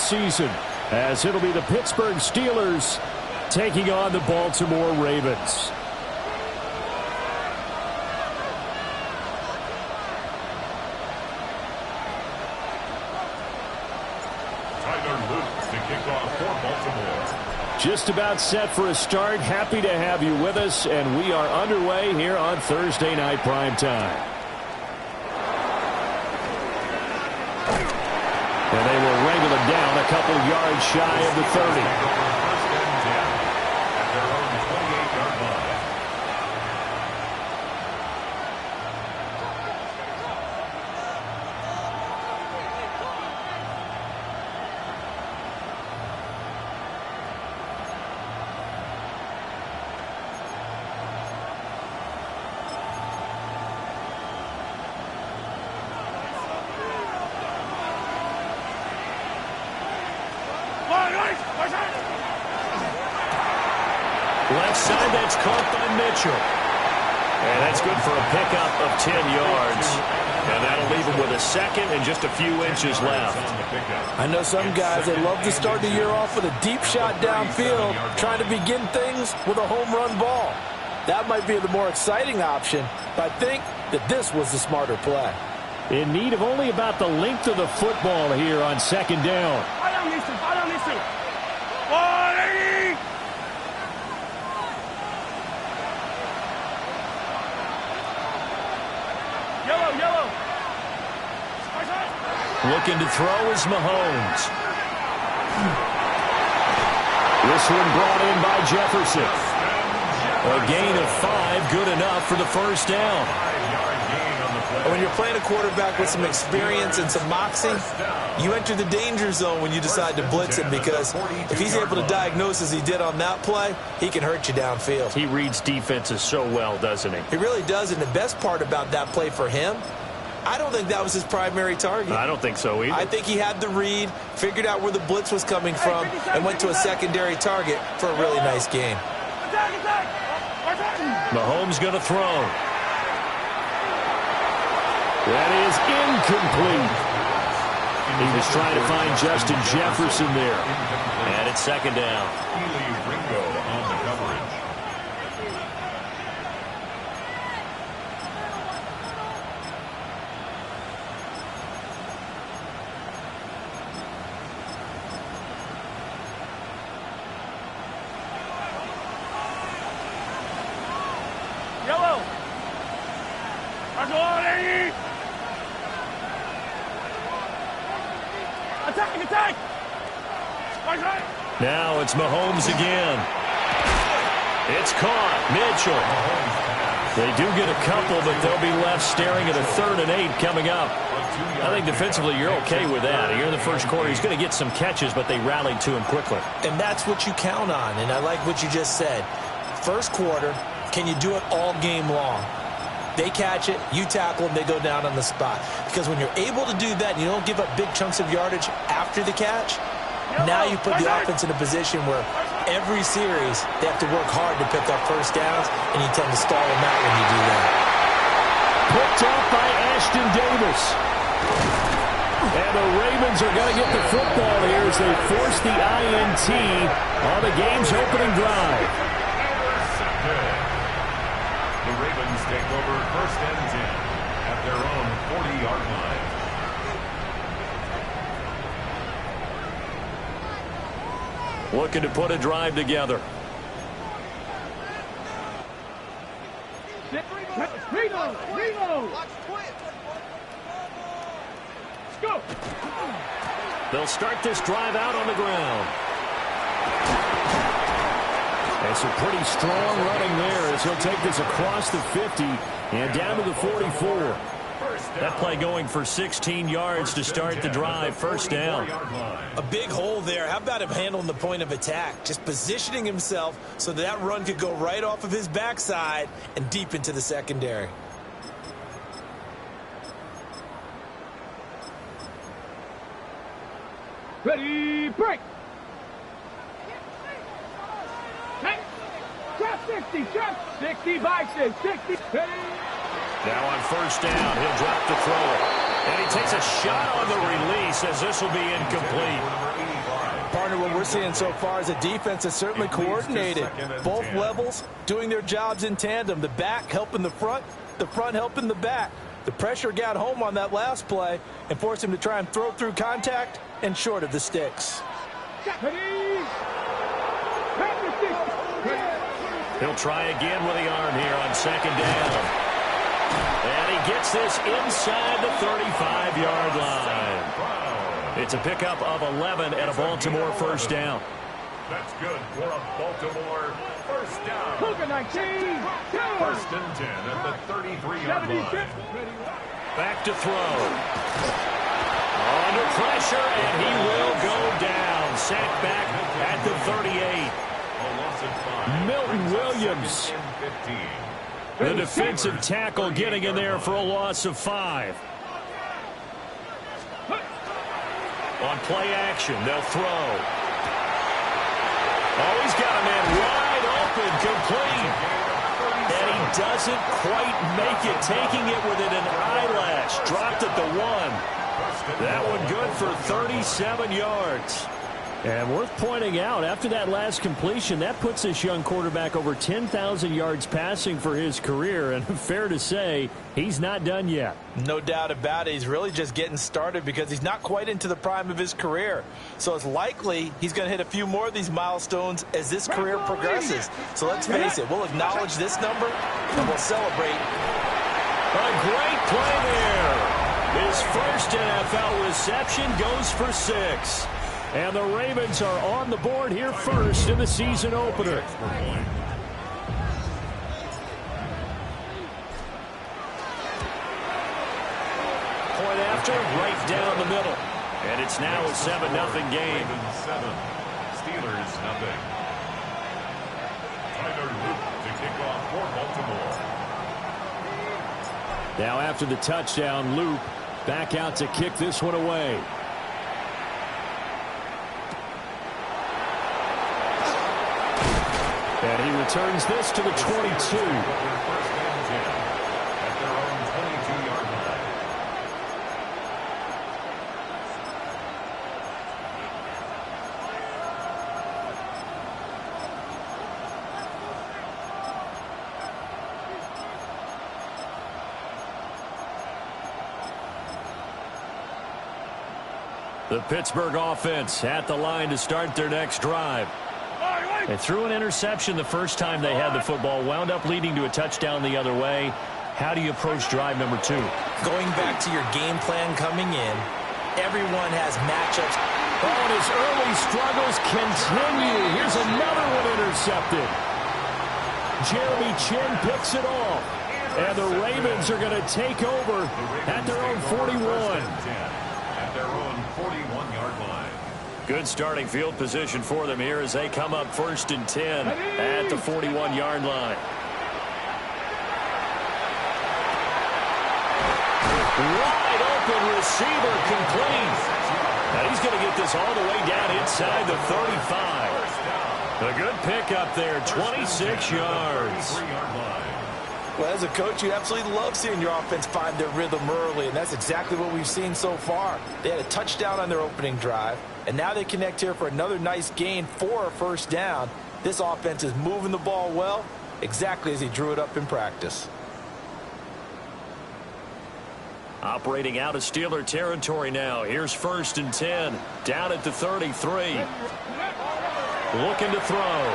season, as it'll be the Pittsburgh Steelers taking on the Baltimore Ravens. Just about set for a start. Happy to have you with us, and we are underway here on Thursday Night Primetime. And they will wrangle him down a couple yards shy of the 30. Left side, that's caught by Mitchell. And that's good for a pickup of 10 yards. And that'll leave him with a second and just a few inches left. I know some guys that love to start the year off with a deep shot downfield, trying to begin things with a home run ball. That might be the more exciting option, but I think that this was the smarter play. In need of only about the length of the football here on second down. Looking to throw is Mahomes. This one brought in by Jefferson. A gain of 5, good enough for the first down. When you're playing a quarterback with some experience and some moxie, you enter the danger zone when you decide to blitz him, because if he's able to diagnose as he did on that play, he can hurt you downfield. He reads defenses so well, doesn't he? He really does, and the best part about that play for him, I don't think that was his primary target. I don't think so either. I think he had the read, figured out where the blitz was coming from, and went to a secondary target for a really nice game. Mahomes going to throw. That is incomplete. He was trying to find Justin Jefferson there. And it's second down. Ringo on the coverage. Now it's Mahomes again. It's caught. Mitchell. They do get a couple, but they'll be left staring at a 3rd and 8 coming up. I think defensively you're okay with that. Here in the first quarter, he's going to get some catches, but they rallied to him quickly. And that's what you count on, and I like what you just said. First quarter, can you do it all game long? They catch it, you tackle them, they go down on the spot. Because when you're able to do that and you don't give up big chunks of yardage after the catch, now you put the offense in a position where every series they have to work hard to pick up first downs, and you tend to stall them out when you do that. Picked up by Ashton Davis. And the Ravens are going to get the football here as they force the INT on the game's opening drive. The Ravens take over 1st and 10 at their own 40-yard line. Looking to put a drive together. They'll start this drive out on the ground. And some pretty strong running there as he'll take this across the 50 and down to the 44. That play going for 16 yards to start the drive. First down. A big hole there. How about him handling the point of attack? Just positioning himself so that run could go right off of his backside and deep into the secondary. Ready, break. Drop 60, drop 60, Bison, 60. Now on first down, he'll drop to throw it. And he takes a shot on the release as this will be incomplete. we're seeing so far is a defense that's certainly coordinated. Both levels doing their jobs in tandem. The back helping the front helping the back. The pressure got home on that last play and forced him to try and throw through contact and short of the sticks. He'll try again with the arm here on second down. And he gets this inside the 35-yard line. It's a pickup of 11 and a Baltimore first down. That's good for a Baltimore first down. Cougar 19. First and 10 at the 33-yard line. Back to throw. Under pressure, and he will go down. Sacked back at the 38. Milton Williams, the defensive tackle, getting in there for a loss of 5. On play action, they'll throw. Oh, he's got a man wide open, complete. And he doesn't quite make it, taking it within an eyelash. Dropped at the 1. That one good for 37 yards. And worth pointing out, after that last completion, that puts this young quarterback over 10,000 yards passing for his career. And fair to say, he's not done yet. No doubt about it. He's really just getting started because he's not quite into the prime of his career. So it's likely he's going to hit a few more of these milestones as this career progresses. So let's face it, we'll acknowledge this number and we'll celebrate. A great play there. His first NFL reception goes for 6. And the Ravens are on the board here first in the season opener. Point after, right down the middle. And it's now a 7-0 game. 7. Steelers 0. Tyler Luke to kick off for Baltimore. Now after the touchdown, Luke back out to kick this one away. And he returns this to the 22. At their own 22-yard line. The Pittsburgh offense at the line to start their next drive. They threw an interception the first time they had the football, wound up leading to a touchdown the other way. How do you approach drive number 2? Going back to your game plan coming in, everyone has matchups. Oh, and his early struggles continue. Here's another one intercepted. Jeremy Chinn picks it off. And the Ravens are going to take over at their own 41. At their own 41-yard line. Good starting field position for them here as they come up first and 10 at the 41-yard line. Wide open receiver complete. Now he's going to get this all the way down inside the 35. A good pickup there, 26 yards. Well, as a coach, you absolutely love seeing your offense find their rhythm early, and that's exactly what we've seen so far. They had a touchdown on their opening drive, and now they connect here for another nice gain for a first down. This offense is moving the ball well, exactly as he drew it up in practice. Operating out of Steeler territory now. Here's first and 10, down at the 33. Looking to throw.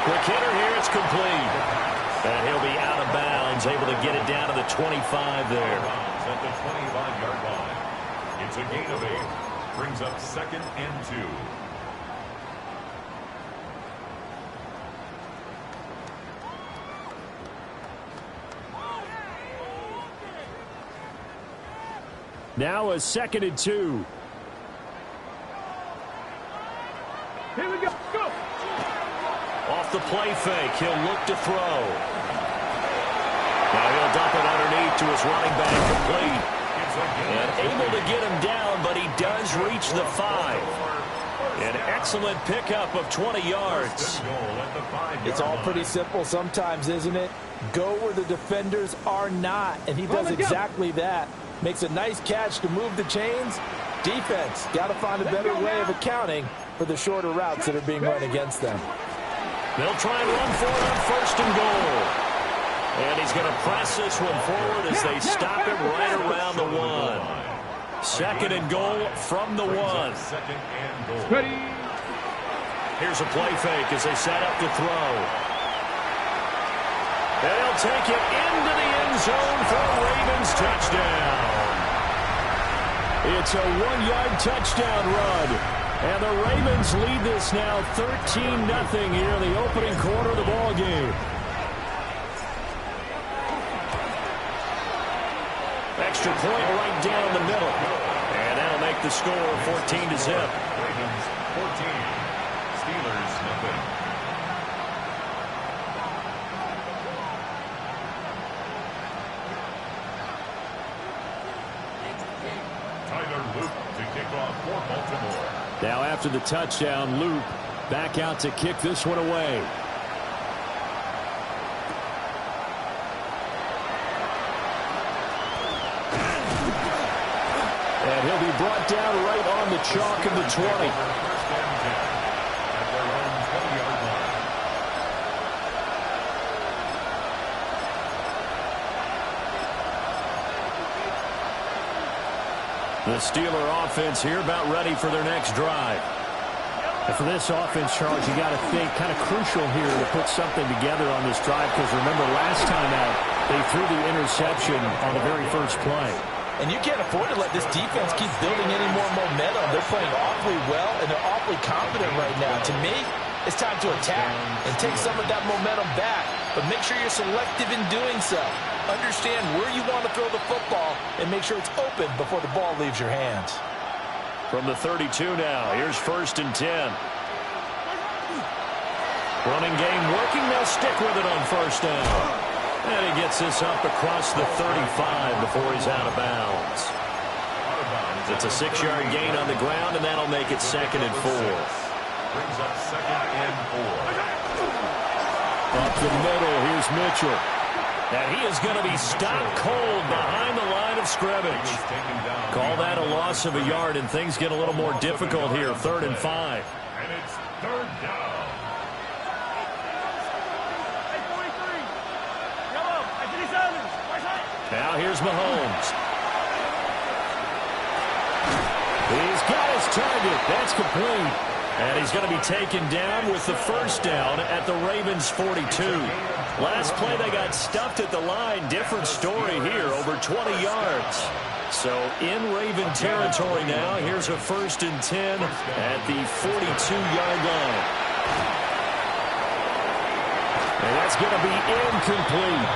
Quick hitter here, it's complete. And he'll be out of bounds, able to get it down to the 25 there. At the 25-yard line. It's a gain of 8. Brings up second and 2. Now a second and 2. Here we go. Go. Off the play fake, he'll look to throw. Now he'll dump it underneath to his running back, complete. And able to get him down, but he does reach the 5. An excellent pickup of 20 yards. It's all pretty simple sometimes, isn't it? Go where the defenders are not, and he does exactly that. Makes a nice catch to move the chains, Defense, got to find a better way of accounting for the shorter routes that are being run against them. They'll try and run for it on 1st and goal. And he's going to press this one forward as they stop him right around the 1. 2nd and goal from the 1. Ready. Here's a play fake as they set up to throw. They'll take it into the end zone for a Ravens touchdown. It's a 1-yard touchdown run. And the Ravens lead this now 13-0 here in the opening quarter of the ball game. Extra point right down the middle. And that'll make the score 14-0. Ravens 14. Steelers nothing. Tyler Luke to kick off for Baltimore. Now after the touchdown, Loop back out to kick this one away. And he'll be brought down right on the chalk of the 20. First and 10 at their own 20-yard line. The Steeler offense here about ready for their next drive. And for this offense, Charles, you got to think kind of crucial here to put something together on this drive, because remember last time out they threw the interception on the very first play. And you can't afford to let this defense keep building any more momentum. They're playing awfully well, and they're awfully confident right now. To me, it's time to attack and take some of that momentum back. But make sure you're selective in doing so. Understand where you want to throw the football and make sure it's open before the ball leaves your hands. From the 32 now, here's 1st and 10. Running game working, they'll stick with it on 1st down. And he gets this up across the 35 before he's out of bounds. It's a 6-yard gain on the ground, and that'll make it 2nd and 4. Brings up 2nd and 4. Up the middle, here's Mitchell. And he is going to be stopped cold behind the line of scrimmage. Call that a loss of a yard, and things get a little more difficult here. 3rd and 5. And it's 3rd down. Now here's Mahomes. He's got his target. That's complete. And he's going to be taken down with the 1st down at the Ravens 42. Last play they got stuffed at the line. Different story here, over 20 yards. So in Raven territory now. Here's a 1st and 10 at the 42-yard line. And that's going to be incomplete.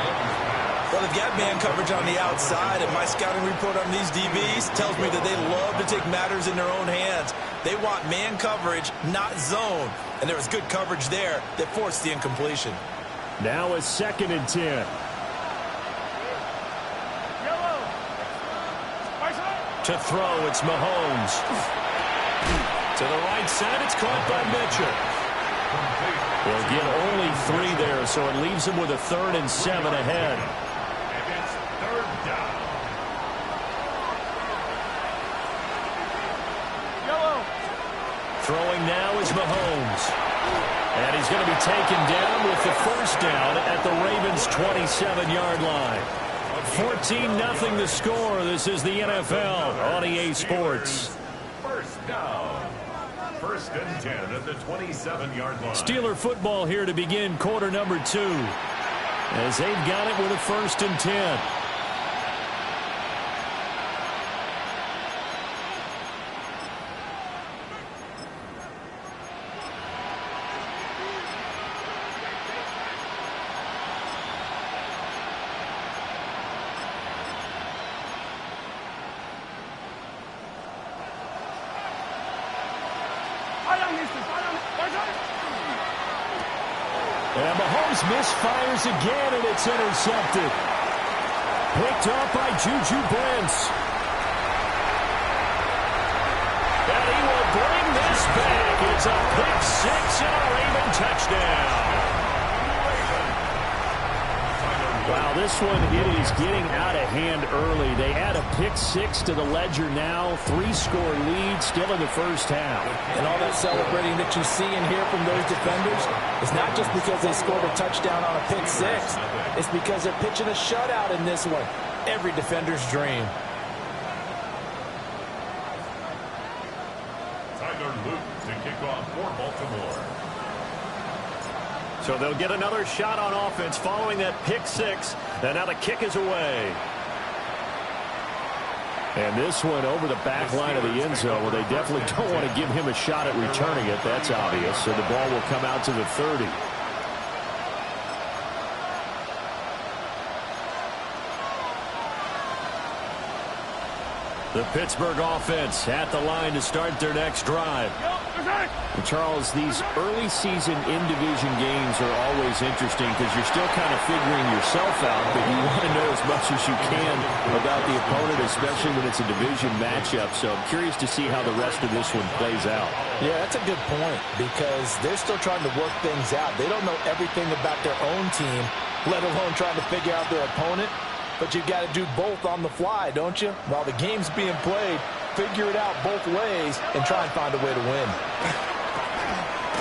Well, they've got man coverage on the outside, and my scouting report on these DBs tells me that they love to take matters in their own hands. They want man coverage, not zone. And there was good coverage there that forced the incompletion. Now a 2nd and 10. To throw, it's Mahomes. To the right side, it's caught by Mitchell. They'll get only 3 there, so it leaves them with a 3rd and 7 ahead. And it's 3rd down. Throwing now is Mahomes. And he's going to be taken down with the 1st down at the Ravens' 27-yard line. 14-0 the score. This is the NFL on EA Sports. 1st down. 1st and 10 at the 27-yard line. Steeler football here to begin quarter number 2. As they've got it with a 1st and 10. And Mahomes misfires again, and it's intercepted. Picked up by Juju Brents. And he will bring this back. It's a pick 6 and a Raven touchdown. Wow, this one, it is getting out of hand early. They add a pick-6 to the ledger now. 3-score lead still in the first half. And all that celebrating that you see and hear from those defenders is not just because they scored a touchdown on a pick-6. It's because they're pitching a shutout in this one. Every defender's dream. Tyler Luke to kick off for Baltimore. So they'll get another shot on offense following that pick-6. And now the kick is away. And this one over the back line of the end zone. Well, they definitely don't want to give him a shot at returning it. That's obvious. So the ball will come out to the 30. The Pittsburgh offense at the line to start their next drive. And Charles, these early season in-division games are always interesting because you're still kind of figuring yourself out, but you want to know as much as you can about the opponent, especially when it's a division matchup. So I'm curious to see how the rest of this one plays out. Yeah, that's a good point because they're still trying to work things out. They don't know everything about their own team, let alone trying to figure out their opponent. But you've got to do both on the fly, don't you? While the game's being played, figure it out both ways and try and find a way to win.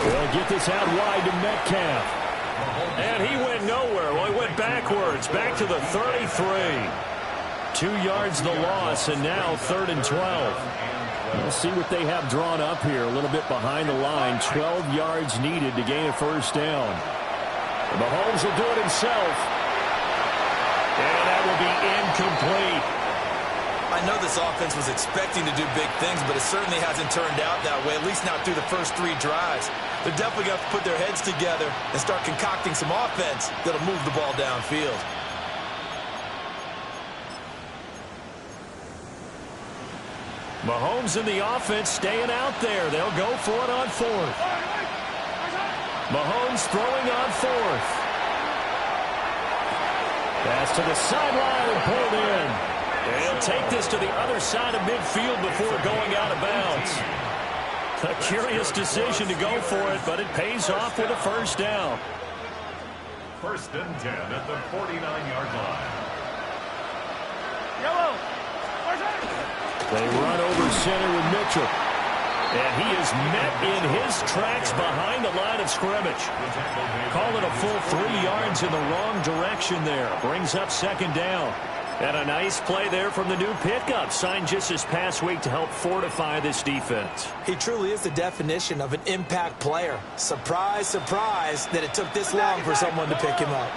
They'll get this out wide to Metcalf. And he went nowhere. Well, he went backwards, back to the 33. 2 yards the loss, and now 3rd and 12. We'll see what they have drawn up here. A little bit behind the line. 12 yards needed to gain a first down. And Mahomes will do it himself. And that will be incomplete. I know this offense was expecting to do big things, but it certainly hasn't turned out that way, at least not through the first 3 drives. They're definitely going to have to put their heads together and start concocting some offense that'll move the ball downfield. Mahomes and the offense staying out there. They'll go for it on 4th. Mahomes throwing on 4th. Pass to the sideline and pulled in. And he'll take this to the other side of midfield before going out of bounds. A curious decision to go for it, but it pays off with a first down. 1st and 10 at the 49-yard line. They run over center with Mitchell. And he is met in his tracks behind the line of scrimmage. Call it a full 3 yards in the wrong direction there. Brings up 2nd down. And a nice play there from the new pickup, signed just this past week to help fortify this defense. He truly is the definition of an impact player. Surprise, surprise that it took this long for someone to pick him up.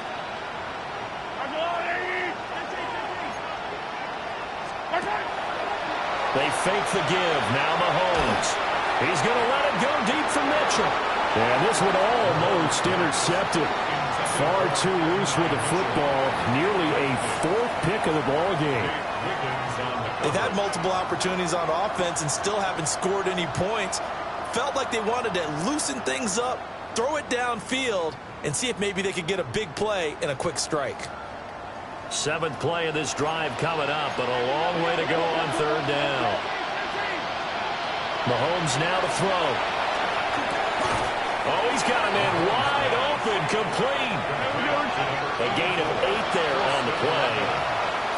They fake the give. Now Mahomes. He's going to let it go deep for Mitchell. And this one almost intercepted. Far too loose with the football. Nearly a 4th pick of the ball game. They've had multiple opportunities on offense and still haven't scored any points. Felt like they wanted to loosen things up, throw it downfield, and see if maybe they could get a big play and a quick strike. 7th play of this drive coming up, but a long way to go on 3rd down. Mahomes now to throw. Oh, he's got him in wide open, complete. A gain of 8 there on the play.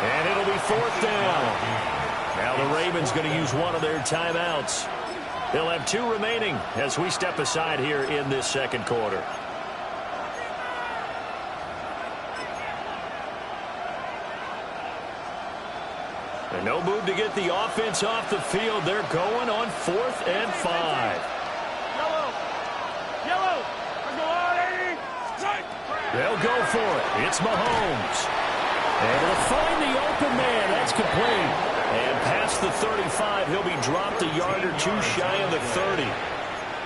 And it'll be 4th down. Now the Ravens going to use one of their timeouts. They'll have 2 remaining as we step aside here in this 2nd quarter. And no move to get the offense off the field. They're going on 4th and 5. They'll go for it. It's Mahomes. Able to find the open man. That's complete. And past the 35, he'll be dropped a yard or 2 shy of the 30.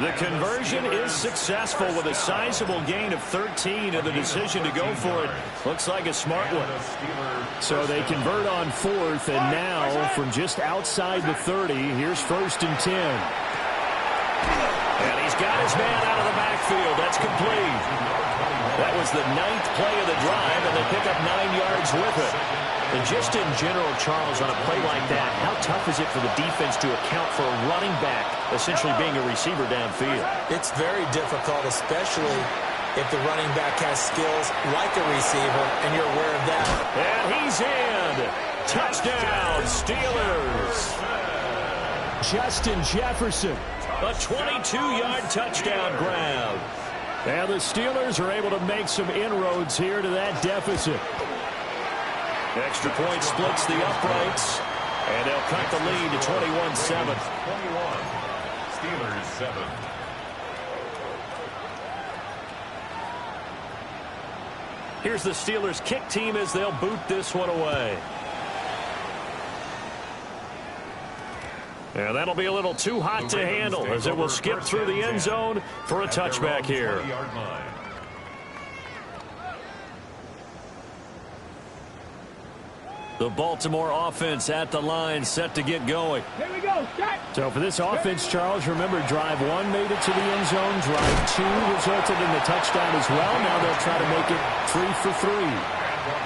The conversion is successful with a sizable gain of 13, and the decision to go for it looks like a smart one. So they convert on 4th, and now from just outside the 30, here's 1st and 10. And he's got his man out of the backfield. That's complete. That was the 9th play of the drive, and they pick up 9 yards with it. And just in general, Charles, on a play like that, how tough is it for the defense to account for a running back essentially being a receiver downfield? It's very difficult, especially if the running back has skills like a receiver, and you're aware of that. And he's in. Touchdown, Steelers. Justin Jefferson. A 22-yard touchdown grab. And the Steelers are able to make some inroads here to that deficit. Extra point splits the uprights, and they'll cut the lead to 21-7. 21. Steelers 7. Here's the Steelers kick team as they'll boot this one away. And that'll be a little too hot to handle as it will skip through the end zone for a touchback here. The Baltimore offense at the line, set to get going. Here we go. So for this offense, Charles, remember drive 1 made it to the end zone. Drive 2 resulted in the touchdown as well. Now they'll try to make it 3 for 3.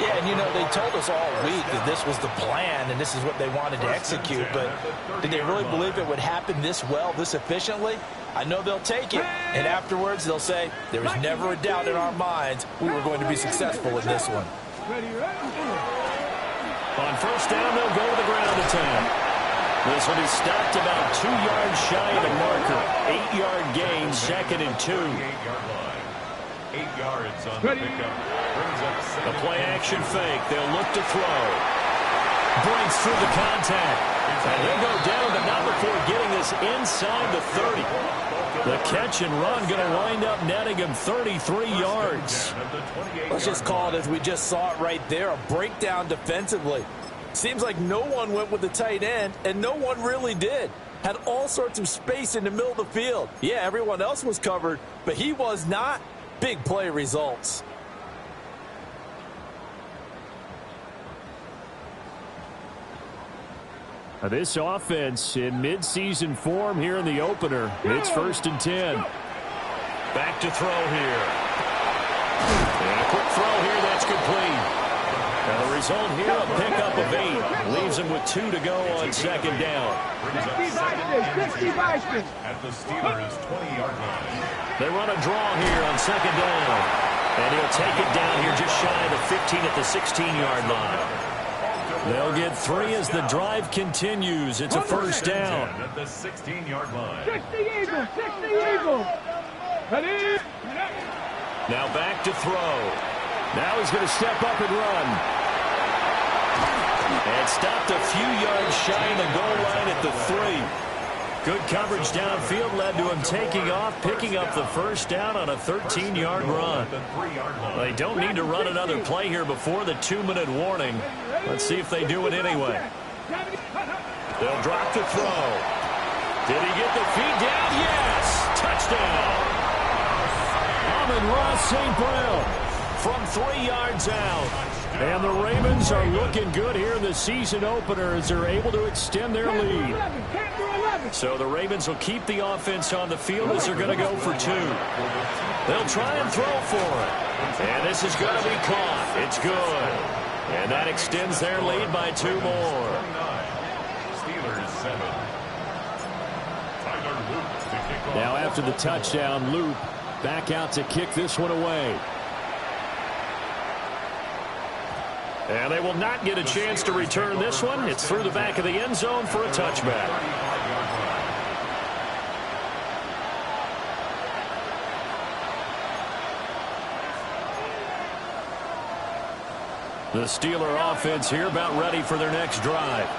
Yeah, and you know, they told us all week that this was the plan and this is what they wanted to execute, but did they really believe it would happen this well, this efficiently? I know they'll take it, and afterwards they'll say, there was never a doubt in our minds we were going to be successful in this one. On first down, they'll go to the ground attack. This will be stopped about 2 yards shy of the marker. 8-yard gain, 2nd and 2. 8 yards on the pickup. A play-action fake. They'll look to throw. Breaks through the contact. And he'll go down, but not before getting this inside the 30. The catch and run going to wind up netting him 33 yards. Let's just call it as we just saw it right there, a breakdown defensively. Seems like no one went with the tight end, and no one really did. Had all sorts of space in the middle of the field. Yeah, everyone else was covered, but he was not. Big play results. This offense in midseason form here in the opener. It's 1st and 10. Back to throw here. And a quick throw here, that's complete. Now the result here, a pickup of 8. Leaves him with 2 to go on 2nd down. At the Steelers' 20-yard line. They run a draw here on 2nd down. And he'll take it down here just shy of the 15 at the 16-yard line. They'll get 3 as the drive continues. It's a first down. At the 16-yard line. 60 Eagles, 60 Eagles. Ready? Now back to throw. Now he's going to step up and run. And stopped a few yards shy of the goal line at the 3. Good coverage downfield led to him taking off, picking up the first down on a 13-yard run. They don't need to run another play here before the 2-minute warning. Let's see if they do it anyway. They'll drop to throw. Did he get the feet down? Yes! Touchdown! Amon-Ra St. Brown from 3 yards out. And the Ravens are looking good here in the season opener as they're able to extend their lead. So the Ravens will keep the offense on the field as they're going to go for 2. They'll try and throw for it. And this is going to be caught. It's good. And that extends their lead by 2 more. Steelers 7. Tyler Luke to kick off. Now after the touchdown, Luke back out to kick this one away. And they will not get a chance to return this one. It's through the back of the end zone for a touchback. The Steeler offense here about ready for their next drive.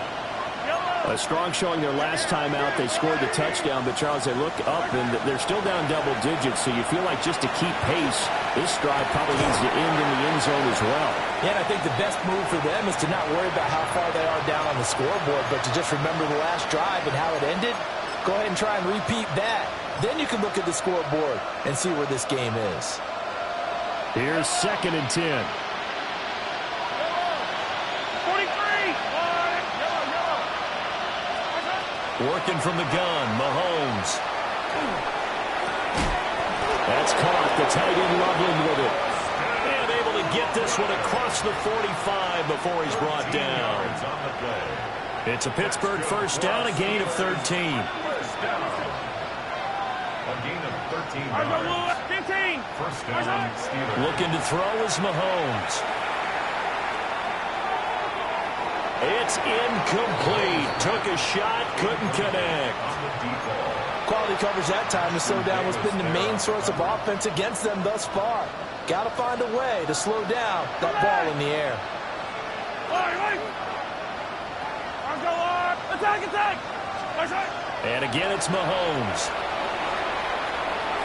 A strong showing their last time out. They scored the touchdown, but Charles, they look up and they're still down double digits, so you feel like just to keep pace, this drive probably needs to end in the end zone as well. Yeah, and I think the best move for them is to not worry about how far they are down on the scoreboard, but to just remember the last drive and how it ended. Go ahead and try and repeat that. Then you can look at the scoreboard and see where this game is. Here's 2nd and 10. Working from the gun, Mahomes. That's caught. The tight end Loveland with it. And able to get this one across the 45 before he's brought down. It's a Pittsburgh first down, a gain of 13. A gain of 13 yards. 15. First down, Steelers. Looking to throw is Mahomes. It's incomplete. Took a shot, couldn't connect. On the deep ball. Quality coverage that time to slow down what's been the main source of offense against them thus far. Got to find a way to slow down that ball in the air. Attack! And again, it's Mahomes.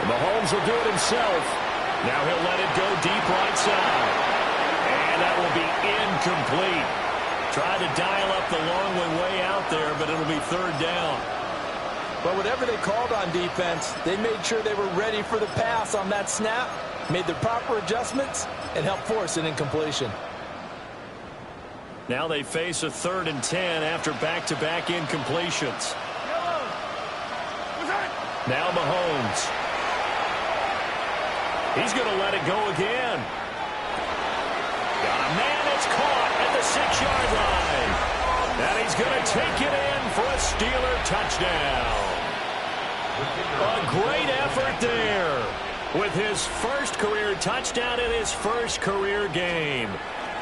And Mahomes will do it himself. Now he'll let it go deep right side. And that will be incomplete. Tried to dial up the long way out there, but it'll be third down. But whatever they called on defense, they made sure they were ready for the pass on that snap, made the proper adjustments, and helped force an incompletion. Now they face a 3rd and 10 after back-to-back incompletions. Now Mahomes. He's going to let it go again. Got a man, it's caught at the 6-yard line. And he's going to take it in for a Steeler touchdown. A great effort there with his first career touchdown in his first career game.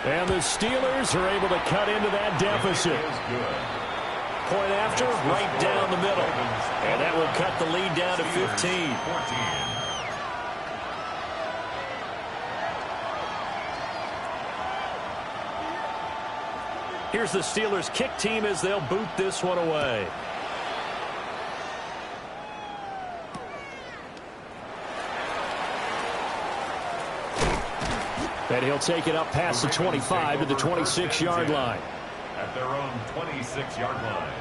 And the Steelers are able to cut into that deficit. Point after, right down the middle. And that will cut the lead down to 15. Here's the Steelers kick team as they'll boot this one away. And he'll take it up past the 25 to the 26-yard line. At their own 26-yard line.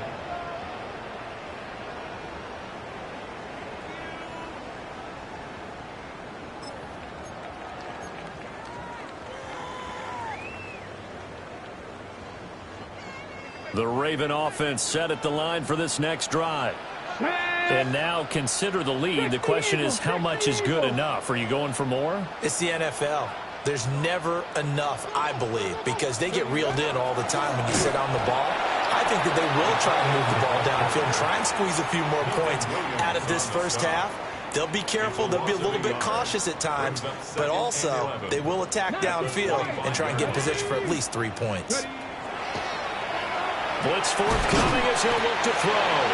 The Raven offense set at the line for this next drive. And now consider the lead. The question is, how much is good enough? Are you going for more? It's the NFL. There's never enough, I believe, because they get reeled in all the time when you sit on the ball. I think that they will try to move the ball downfield and try and squeeze a few more points out of this first half. They'll be careful. They'll be a little bit cautious at times, but also they will attack downfield and try and get in position for at least 3 points. Blitz forthcoming as he'll look to throw.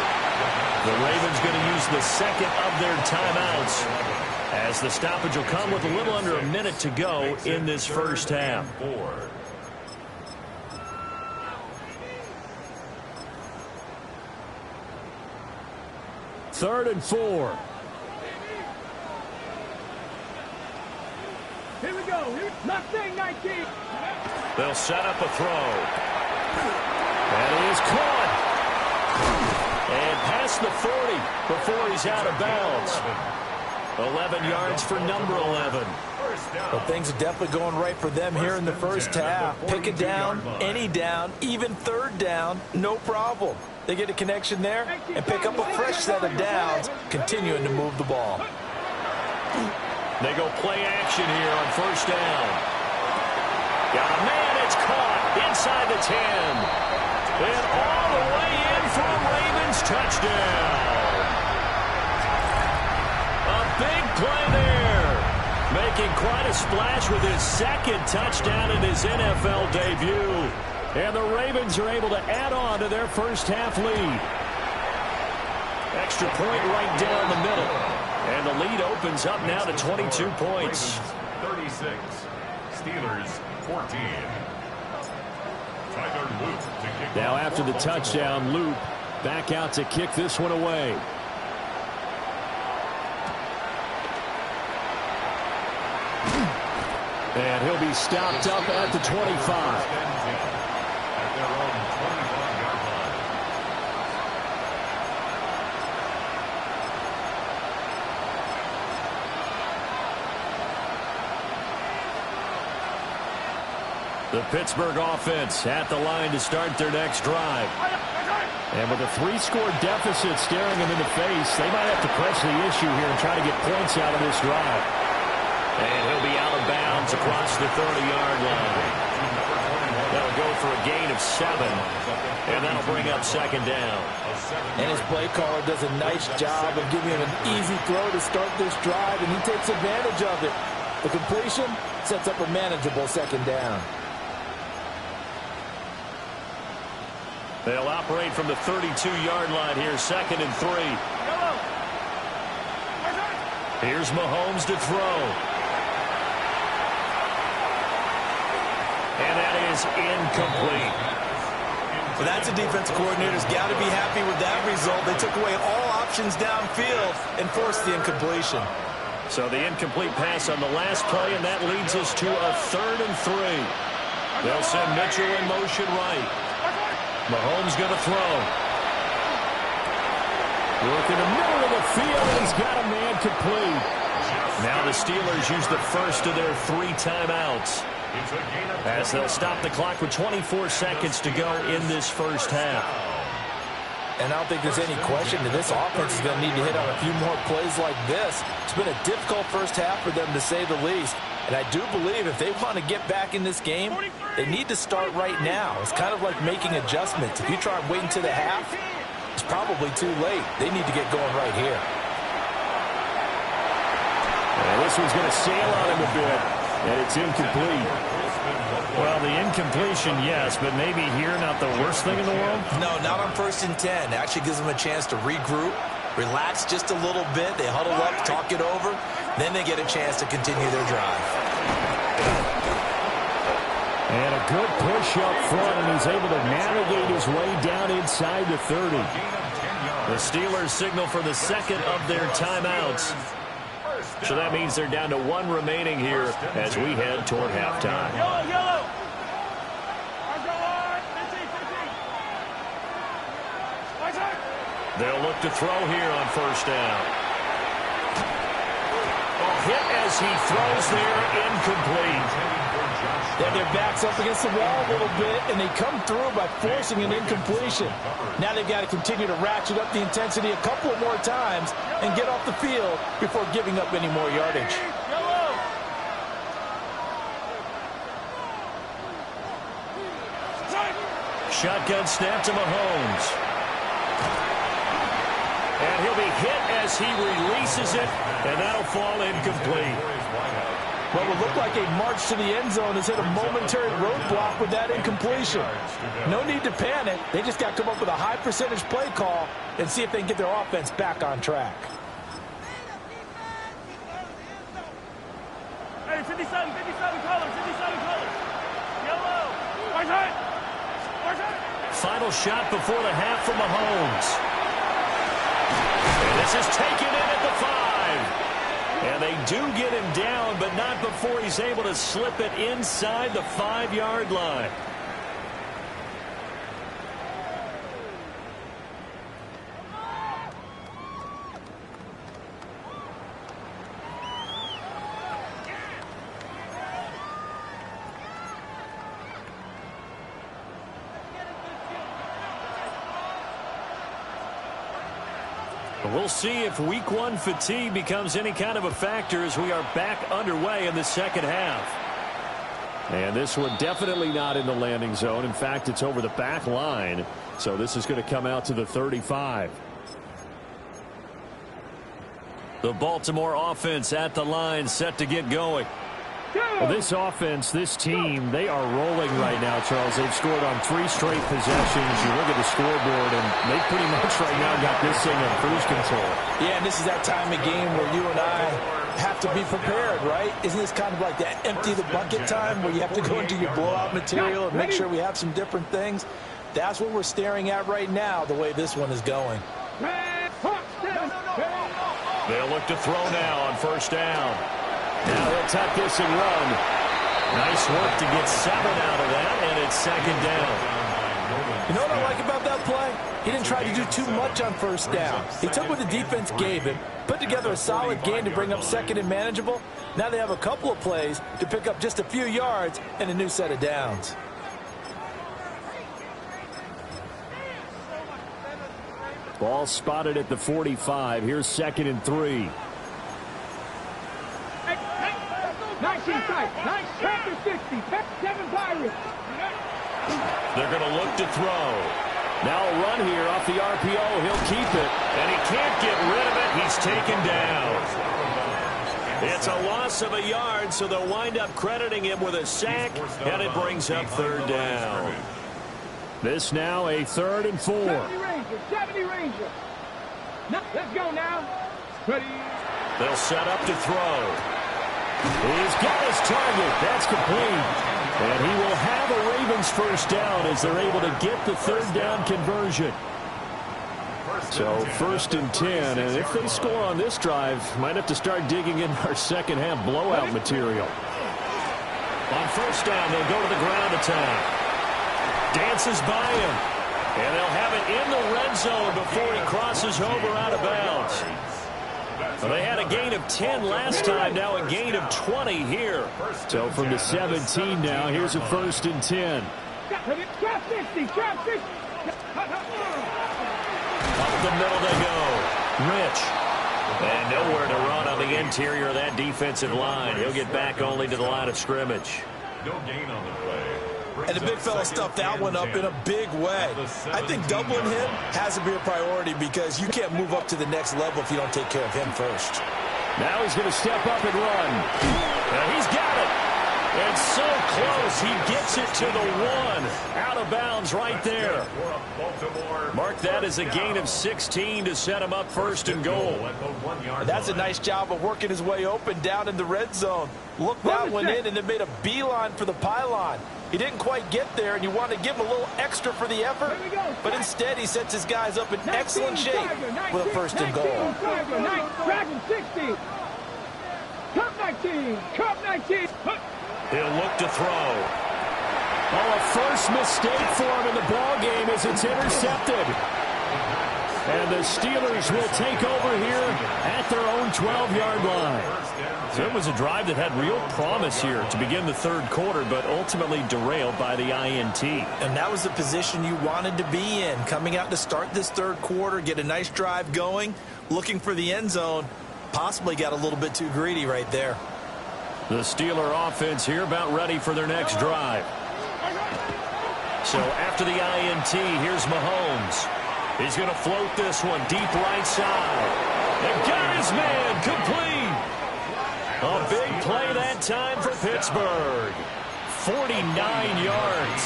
The Ravens going to use the second of their timeouts, as the stoppage will come with a little under a minute to go in this first half. 3rd and 4. Here we go. Nothing, 19. They'll set up a throw. And it is caught. And past the 40 before he's out of bounds. 11 yards for number 11. Well, things are definitely going right for them here in the first half. Pick it down, any down, even 3rd down, no problem. They get a connection there and pick up a fresh set of downs, continuing to move the ball. They go play action here on 1st down. Got a man, it's caught inside the 10. And all the way in for a Ravens touchdown. A big play there. Making quite a splash with his 2nd touchdown in his NFL debut. And the Ravens are able to add on to their first half lead. Extra point right down the middle. And the lead opens up now to 22 points. 36. Steelers 14. Tyler Luke to kick Now off. after the touchdown, Luke back out to kick this one away. And he'll be stopped up at the 25. At their own 25-yard line. The Pittsburgh offense at the line to start their next drive. And with a 3-score deficit staring them in the face, they might have to press the issue here and try to get points out of this drive. And he'll be out of bounds across the 30-yard line. That'll go for a gain of 7, and that'll bring up second down. And his play caller does a nice job of giving him an easy throw to start this drive, and he takes advantage of it. The completion sets up a manageable second down. They'll operate from the 32-yard line here, 2nd and 3. Here's Mahomes to throw. And that is incomplete. Well, that's a defense coordinator's got to be happy with that result. They took away all options downfield and forced the incompletion. So the incomplete pass on the last play, and that leads us to a 3rd and 3. They'll send Mitchell in motion right. Mahomes going to throw. Look in the middle of the field, and he's got a man complete. Now the Steelers use the first of their 3 timeouts, as they'll stop the clock with 24 seconds to go in this first half. And I don't think there's any question that this offense is going to need to hit on a few more plays like this. It's been a difficult first half for them, to say the least. And I do believe if they want to get back in this game, they need to start right now. It's kind of like making adjustments. If you try waiting to the half, it's probably too late. They need to get going right here. And this one's going to sail on him a bit, and it's incomplete. Well, the incompletion, yes, but maybe here not the worst thing in the world? No, not on 1st and 10. It actually gives them a chance to regroup, relax just a little bit. They huddle up, talk it over. Then they get a chance to continue their drive. And a good push up front, and he's able to navigate his way down inside the 30. The Steelers signal for the 2nd of their timeouts. So that means they're down to 1 remaining here as we head toward halftime. Yellow. They'll look to throw here on 1st down. A hit as he throws there, incomplete. Then their back's up against the wall a little bit, and they come through by forcing an incompletion. Now they've got to continue to ratchet up the intensity a couple of more times and get off the field before giving up any more yardage. Shotgun snap to Mahomes. And he'll be hit as he releases it, and that'll fall incomplete. What would look like a march to the end zone has hit a momentary roadblock with that incompletion. No need to panic. They just got to come up with a high percentage play call and see if they can get their offense back on track. Hey, 57 colors. Yellow. White side. Final shot before the half from Mahomes. And this is taken in at the 5. And they do get him down, but not before he's able to slip it inside the 5-yard line. We'll see if Week 1 fatigue becomes any kind of a factor as we are back underway in the second half. And this one definitely not in the landing zone. In fact, it's over the back line. So this is going to come out to the 35. The Baltimore offense at the line, set to get going. Well, this offense, this team, they are rolling right now, Charles. They've scored on 3 straight possessions. You look at the scoreboard, and they pretty much right now got this thing on cruise control. Yeah, and this is that time of game where you and I have to be prepared, right? Isn't this kind of like that empty the bucket time where you have to go into your blowout material and make sure we have some different things? That's what we're staring at right now, the way this one is going. They'll look to throw now on 1st down. Now they'll tuck this and run. Nice work to get 7 out of that, and it's 2nd down. You know what I like about that play? He didn't try to do too much on 1st down. He took what the defense gave him, put together a solid game to bring up 2nd and manageable. Now they have a couple of plays to pick up just a few yards and a new set of downs. Ball spotted at the 45. Here's 2nd and 3. Hey, 19 tight. 9 Panther 60. 7 Pirates. They're going to look to throw. Now a run here off the RPO. He'll keep it. And he can't get rid of it. He's taken down. It's a loss of a yard, so they'll wind up crediting him with a sack, and it brings up third down. This now a 3rd and 4. 70 Ranger. Now, let's go now. Ready. They'll set up to throw. He's got his target. That's complete. And he will have a Ravens first down as they're able to get the third down conversion. So 1st and 10, and if they score on this drive, might have to start digging in our second half blowout material. On first down, they'll go to the ground attack. Dances by him, and they'll have it in the red zone before he crosses over out of bounds. Well, they had a gain of 10 last time, now a gain of 20 here. So from the 17 now, here's a 1st and 10. Trap 60, trap 60. Up the middle they go. Rich. And nowhere to run on the interior of that defensive line. He'll get back only to the line of scrimmage. No gain on the play. And the big fella stuffed that one up in a big way. I think doubling him has to be a priority because you can't move up to the next level if you don't take care of him first. Now he's going to step up and run. And he's got it. And so close, he gets it to the 1. Out of bounds right there. Mark that as a gain of 16 to set him up 1st and goal. That's a nice job of working his way open down in the red zone. Look that one in, and it made a beeline for the pylon. He didn't quite get there, and you want to give him a little extra for the effort. But instead, he sets his guys up in excellent shape with a 1st and goal. Dragon 60. Cup 19. Cup 19. He'll look to throw. Oh, a first mistake for him in the ball game as it's intercepted. And the Steelers will take over here at their own 12-yard line. So it was a drive that had real promise here to begin the 3rd quarter, but ultimately derailed by the INT. And that was the position you wanted to be in, coming out to start this 3rd quarter, get a nice drive going, looking for the end zone. Possibly got a little bit too greedy right there. The Steeler offense here about ready for their next drive. So after the INT, here's Mahomes. He's going to float this one deep right side. And got his man complete. A big play that time for Pittsburgh. 49 yards.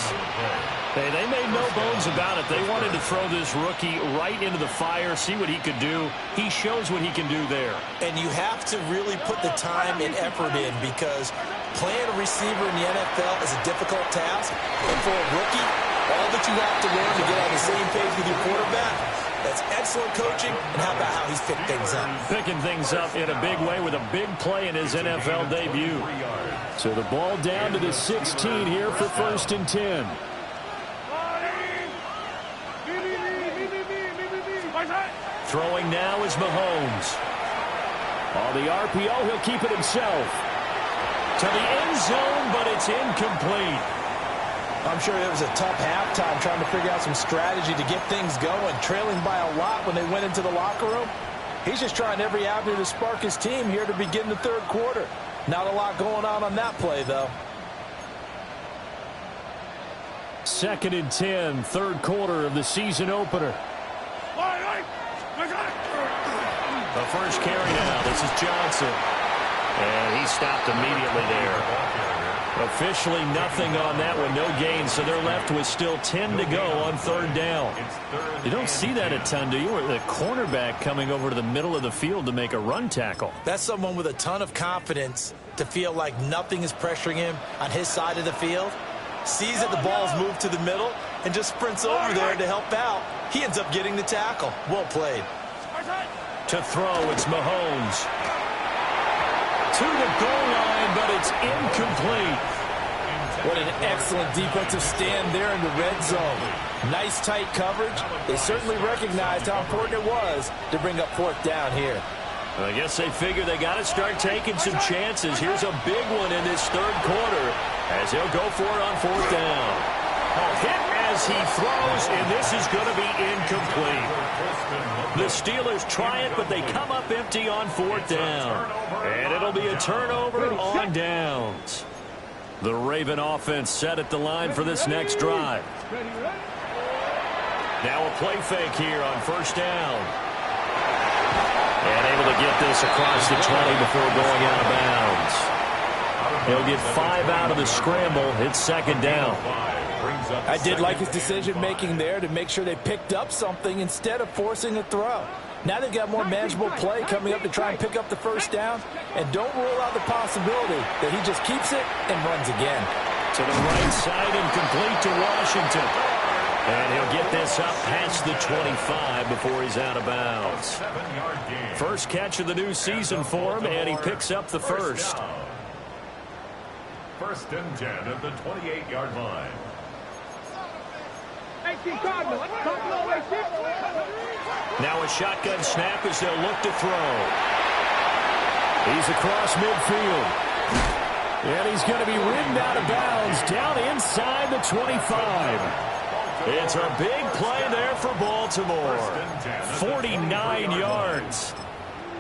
Hey, they made no bones about it. They wanted to throw this rookie right into the fire, see what he could do. He shows what he can do there. And you have to really put the time and effort in because playing a receiver in the NFL is a difficult task. And for a rookie, all that you have to learn to get on the same page with your quarterback, that's excellent coaching. And how about how he's picked things up? Picking things up in a big way with a big play in his NFL debut. So the ball down to the 16 here for 1st and 10. Throwing now is Mahomes. On the RPO, he'll keep it himself. To the end zone, but it's incomplete. I'm sure it was a tough halftime trying to figure out some strategy to get things going, trailing by a lot when they went into the locker room. He's just trying every avenue to spark his team here to begin the 3rd quarter. Not a lot going on that play, though. 2nd and 10, 3rd quarter of the season opener. The first carry now. This is Johnson. And he stopped immediately there. Officially nothing on that one. No gain. So they're left with still 10 to go on 3rd down. You don't see that a ton, do you? Or the cornerback coming over to the middle of the field to make a run tackle. That's someone with a ton of confidence to feel like nothing is pressuring him on his side of the field. Sees that the ball's moved to the middle and just sprints over there to help out. He ends up getting the tackle. Well played. To throw, it's Mahomes. To the goal line, but it's incomplete. What an excellent defensive stand there in the red zone. Nice tight coverage. They certainly recognized how important it was to bring up 4th down here. I guess they figure they got to start taking some chances. Here's a big one in this 3rd quarter as he'll go for it on 4th down. A hit as he throws, and this is going to be incomplete. The Steelers try it, but they come up empty on 4th down. And it'll be a turnover on downs. The Raven offense set at the line for this next drive. Now a play fake here on first down. And able to get this across the 20 before going out of bounds. He'll get 5 out of the scramble. It's second down. I did like his decision-making there to make sure they picked up something instead of forcing a throw. Now they've got more manageable play coming up to try and pick up the first down. And don't rule out the possibility that he just keeps it and runs again. To the right side and complete to Washington. And he'll get this up past the 25 before he's out of bounds. First catch of the new season for him, and he picks up the first. First and 10 at the 28-yard line. Now a shotgun snap as they'll look to throw. He's across midfield. And he's going to be ridden out of bounds down inside the 25. It's a big play there for Baltimore. 49 yards.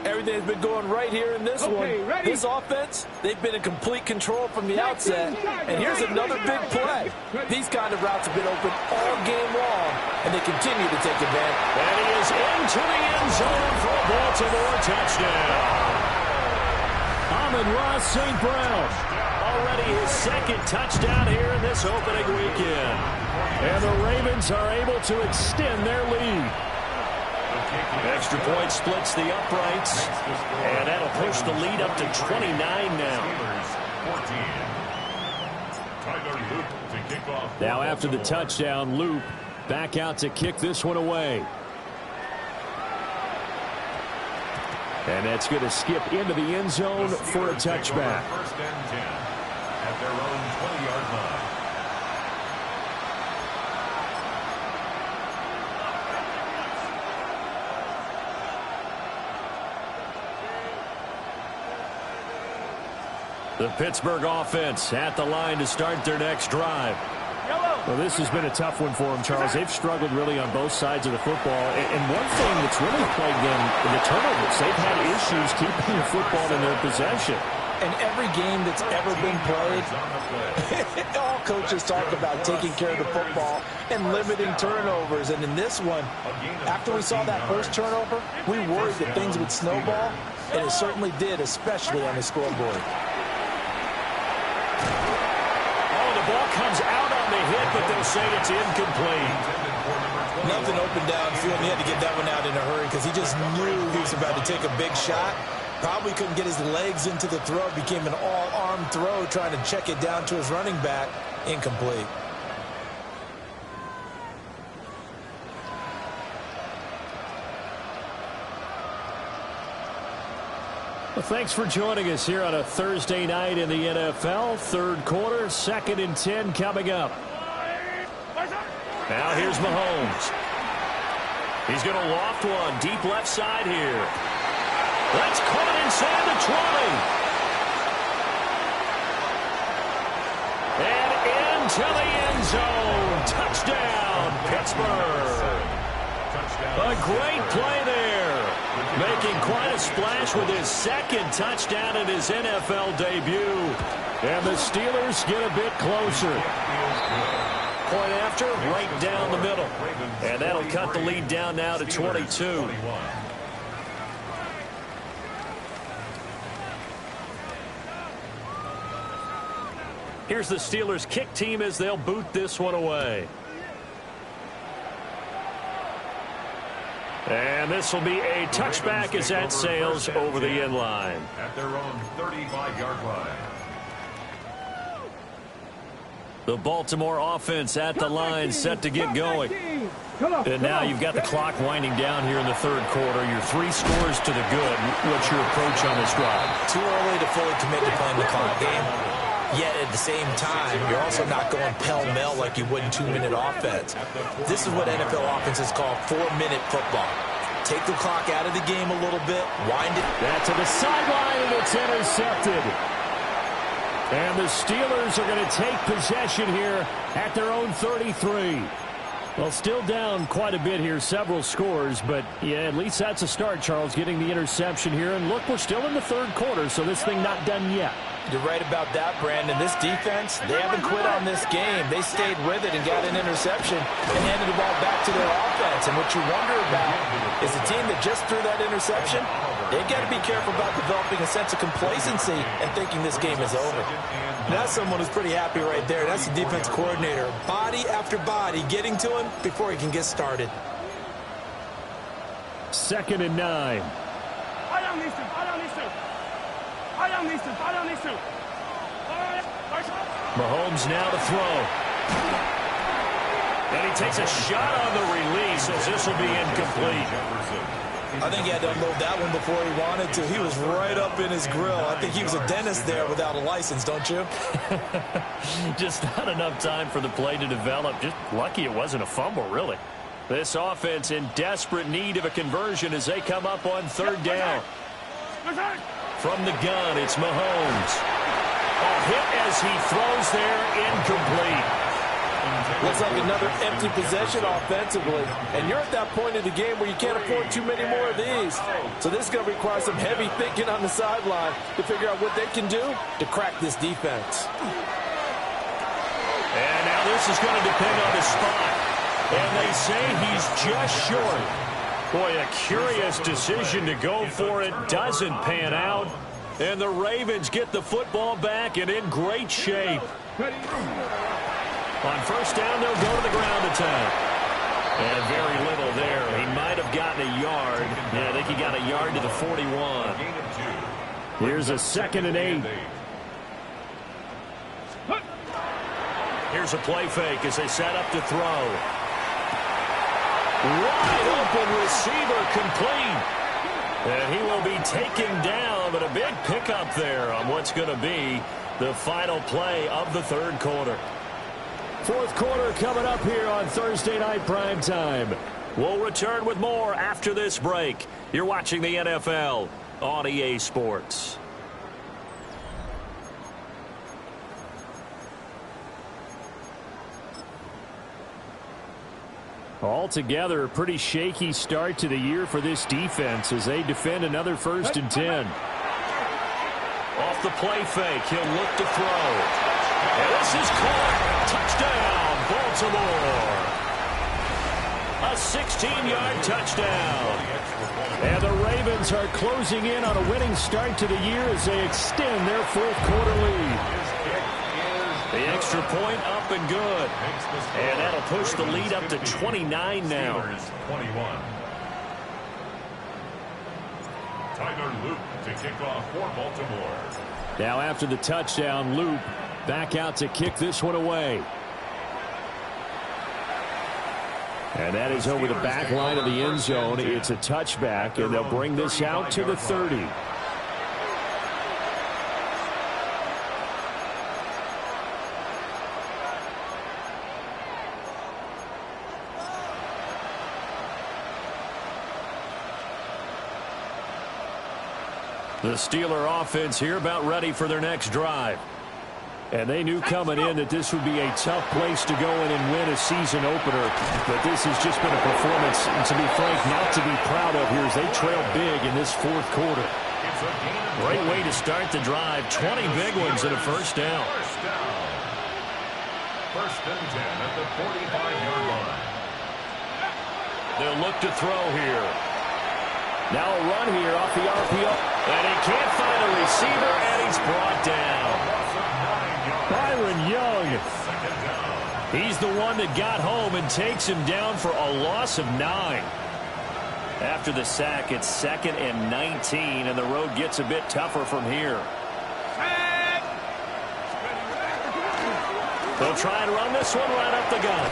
Everything's been going right here in this one. This offense, they've been in complete control from the outset. And here's another big play. These kind of routes have been open all game long, and they continue to take advantage. And he is into the end zone for a Baltimore touchdown. Amon-Ra St. Brown. Already his second touchdown here in this opening weekend. And the Ravens are able to extend their lead. Extra point splits the uprights, and that'll push the lead up to 29 now. Now after the touchdown, Loop back out to kick this one away. And that's going to skip into the end zone for a touchback. First and 10 at their own 20-yard line. The Pittsburgh offense at the line to start their next drive. Well, this has been a tough one for them, Charles. They've struggled really on both sides of the football. And one thing that's really plagued them in the turnovers, they've had issues keeping the football in their possession. And every game that's ever been played, all coaches talk about taking care of the football and limiting turnovers. And in this one, after we saw that first turnover, we worried that things would snowball, and it certainly did, especially on the scoreboard. Ball comes out on the hit, but they'll say it's incomplete. Nothing open downfield, and he had to get that one out in a hurry because he just knew he was about to take a big shot. Probably couldn't get his legs into the throw. Became an all-arm throw, trying to check it down to his running back. Incomplete. Well, thanks for joining us here on a Thursday night in the NFL. Third quarter, 2nd and 10 coming up. Now here's Mahomes. He's going to loft one deep left side here. That's caught inside the 20. And into the end zone. Touchdown, Pittsburgh. A great play there. Making quite a splash with his second touchdown in his NFL debut. And the Steelers get a bit closer. Point after, right down the middle. And that'll cut the lead down now to 22. Here's the Steelers kick team as they'll boot this one away. And this will be a touchback as that sails over the end line. At their own 35-yard line. The Baltimore offense at the line set to get going. And now you've got the clock winding down here in the third quarter. Your 3 scores to the good. What's your approach on this drive? Too early to fully commit to playing the clock game. Yet at the same time, you're also not going pell-mell like you would in 2-minute offense. This is what NFL offenses call 4-minute football. Take the clock out of the game a little bit, wind it. That's to the sideline, and it's intercepted. And the Steelers are going to take possession here at their own 33. Well, still down quite a bit here, several scores, but yeah, at least that's a start, Charles, getting the interception here. And look, we're still in the third quarter, so this thing not done yet. You're right about that, Brandon. This defense, they haven't quit on this game. They stayed with it and got an interception and handed the ball back to their offense. And what you wonder about is the team that just threw that interception, they've got to be careful about developing a sense of complacency and thinking this game is over. That's someone who's pretty happy right there. That's the defense coordinator. Body after body getting to him before he can get started. 2nd and 9. Mahomes now to throw. And he takes a shot on the release as this will be incomplete. I think he had to unload that one before he wanted to. He was right up in his grill. I think he was a dentist there without a license, don't you? Just not enough time for the play to develop. Just lucky it wasn't a fumble, really. This offense in desperate need of a conversion as they come up on 3rd down. From the gun, it's Mahomes. A hit as he throws there, incomplete. Looks like another empty possession offensively. And you're at that point in the game where you can't afford too many more of these. So this is going to require some heavy thinking on the sideline to figure out what they can do to crack this defense. And now this is going to depend on the spot. And they say he's just short. Boy, a curious decision to go for it. Doesn't pan out. And the Ravens get the football back and in great shape. On 1st down, they'll go to the ground attack. And very little there. He might have gotten a yard. Yeah, I think he got a yard to the 41. Here's a 2nd and 8. Here's a play fake as they set up to throw. Wide open receiver complete. And he will be taken down, but a big pickup there on what's going to be the final play of the 3rd quarter. 4th quarter coming up here on Thursday Night Prime Time. We'll return with more after this break. You're watching the NFL on EA Sports. Altogether, a pretty shaky start to the year for this defense as they defend another 1st and 10. Off the play fake, he'll look to throw. And this is caught. Touchdown, Baltimore. A 16-yard touchdown. And the Ravens are closing in on a winning start to the year as they extend their 4th quarter lead. The extra point up and good. And that'll push the lead up to 29 now. 21. Tyler Loop to kick off for Baltimore. Now after the touchdown, Loop back out to kick this one away. And that is over the back line of the end zone. It's a touchback, and they'll bring this out to the 30. The Steeler offense here about ready for their next drive. And they knew coming in that this would be a tough place to go in and win a season opener. But this has just been a performance, and to be frank, not to be proud of here as they trail big in this 4th quarter. Great way to start the drive. 20 big ones and a 1st down. 1st and 10 at the 45-yard line. They'll look to throw here. Now a run here off the RPO. And he can't find a receiver, and he's brought down. Byron Young. He's the one that got home and takes him down for a loss of 9. After the sack, it's 2nd and 19, and the road gets a bit tougher from here. They'll try and run this one right up the gut.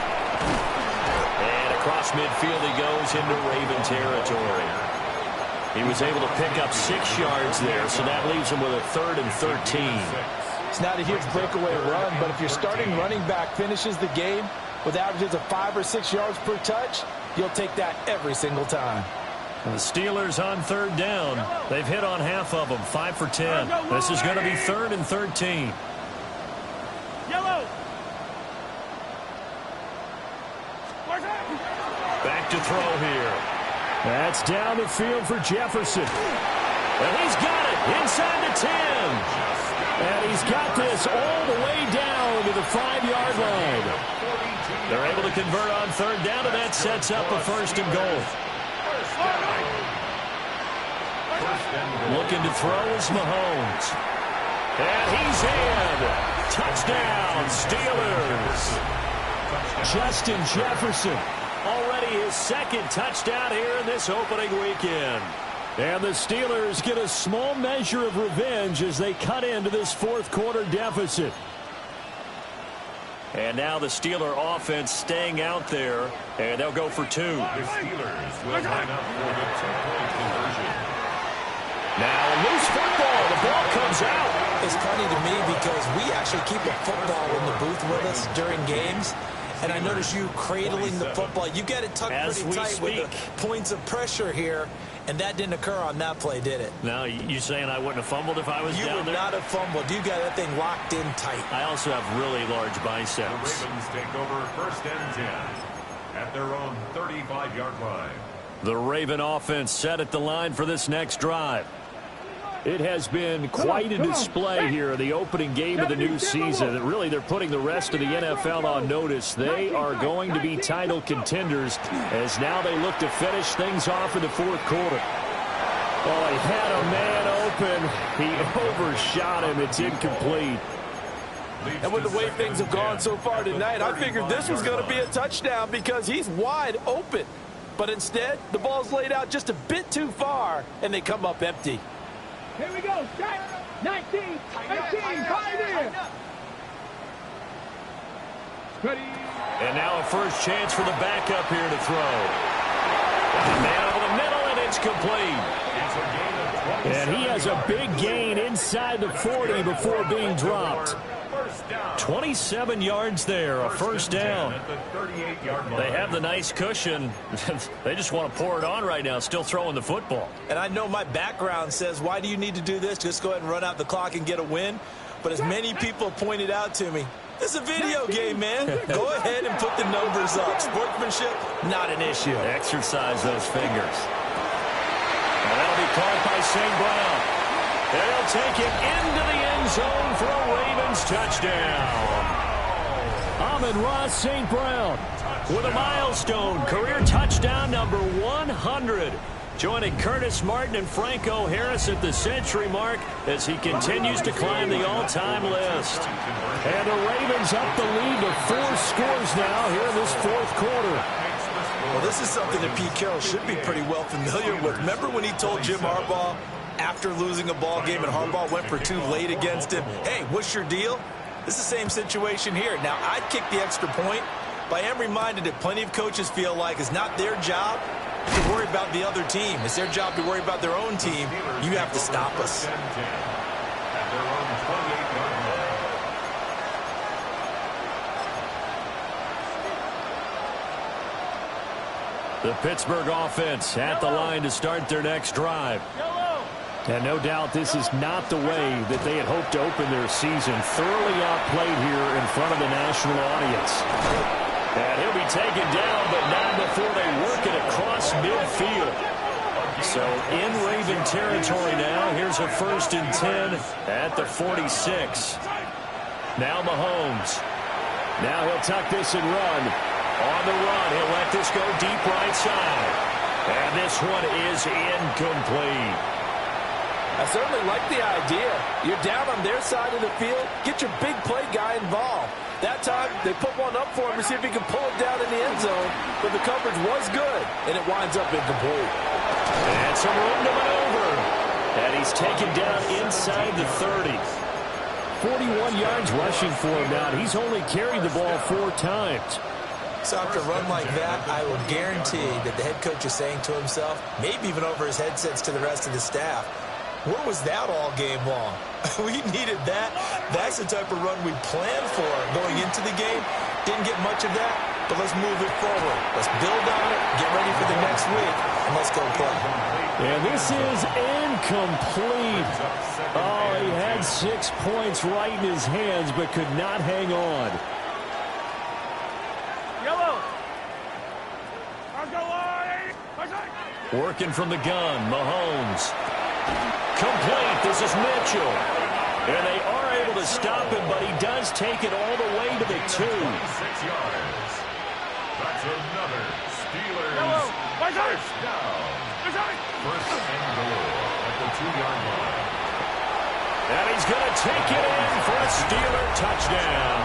And across midfield he goes into Raven territory. He was able to pick up 6 yards there, so that leaves him with a 3rd and 13. It's not a huge breakaway run, but if your starting running back finishes the game with averages of 5 or 6 yards per touch, you'll take that every single time. And the Steelers on 3rd down. They've hit on half of them, 5 for 10. This is going to be 3rd and 13. Yellow. to throw here. That's down the field for Jefferson. And he's got it inside the 10. And he's got this all the way down to the 5-yard line. They're able to convert on third down, and that sets up a first and goal. Looking to throw is Mahomes. And he's in. Touchdown, Steelers. Justin Jefferson, already his second touchdown here in this opening weekend. And the Steelers get a small measure of revenge as they cut into this fourth quarter deficit. And now the Steeler offense staying out there, and they'll go for 2. The Steelers will line up for the 2-point conversion. Now a loose football. The ball comes out. It's funny to me because we actually keep a football in the booth with us during games. And I notice you cradling the football. You get it tucked pretty tight with the points of pressure here. And that didn't occur on that play, did it? Now, you saying I wouldn't have fumbled if I was down there? You would not have fumbled. You got that thing locked in tight. I also have really large biceps. The Ravens take over first and 10 at their own 35-yard line. The Raven offense set at the line for this next drive. It has been quite a display here, the opening game of the new season. Really, they're putting the rest of the NFL on notice. They are going to be title contenders as now they look to finish things off in the fourth quarter. Oh, he had a man open. He overshot him. It's incomplete. And with the way things have gone so far tonight, I figured this was going to be a touchdown because he's wide open. But instead, the ball's laid out just a bit too far, and they come up empty. Here we go. Set. 19, 18, five in. Ready. And now a first chance for the backup here to throw. Got a man over the middle, and it's complete. And he has a big gain inside the 40 before being dropped. 27 yards there, a first down. They have the nice cushion. They just want to pour it on right now, still throwing the football. And I know my background says, why do you need to do this? Just go ahead and run out the clock and get a win. But as many people pointed out to me, this is a video game, man. Go ahead and put the numbers up. Sportsmanship, not an issue. Exercise those fingers. And that'll be caught by St. Brown. They'll take it into the end zone for a Ravens touchdown. Amon-Ra St. Brown with a milestone career touchdown number 100. Joining Curtis Martin and Franco Harris at the century mark as he continues to climb the all-time list. And the Ravens up the lead to 4 scores now here in this fourth quarter. Well, this is something that Pete Carroll should be pretty well familiar with. Remember when he told Jim Harbaugh after losing a ball game and Harbaugh went for 2 late against him, hey, what's your deal? This is the same situation here. Now, I'd kick the extra point, but I am reminded that plenty of coaches feel like it's not their job to worry about the other team. It's their job to worry about their own team. You have to stop us. The Pittsburgh offense at the line to start their next drive. And no doubt this is not the way that they had hoped to open their season. Thoroughly outplayed here in front of the national audience. And he'll be taken down, but not before they work it across midfield. So in Raven territory now. Here's a 1st and 10 at the 46. Now Mahomes. Now he'll tuck this and run. On the run, he'll let this go deep right side. And this one is incomplete. I certainly like the idea. You're down on their side of the field. Get your big play guy involved. That time, they put one up for him to see if he can pull it down in the end zone. But the coverage was good, and it winds up incomplete. And some room to maneuver. And he's taken down inside the 30. 41 yards rushing for him now. He's only carried the ball 4 times. So after a run like that, I will guarantee that the head coach is saying to himself, maybe even over his headsets to the rest of the staff, where was that all game long? We needed that. That's the type of run we planned for going into the game. Didn't get much of that, but let's move it forward. Let's build on it, get ready for the next week, and let's go play. And this is incomplete. Oh, he had 6 points right in his hands, but could not hang on. Yellow. I'll go on. Working from the gun, Mahomes. Complete. This is Mitchell. And they are able to stop him, but he does take it all the way to the 2. 6 yards. That's another Steelers first down. First and goal at the 2-yard line. And he's going to take it in for a Steeler touchdown.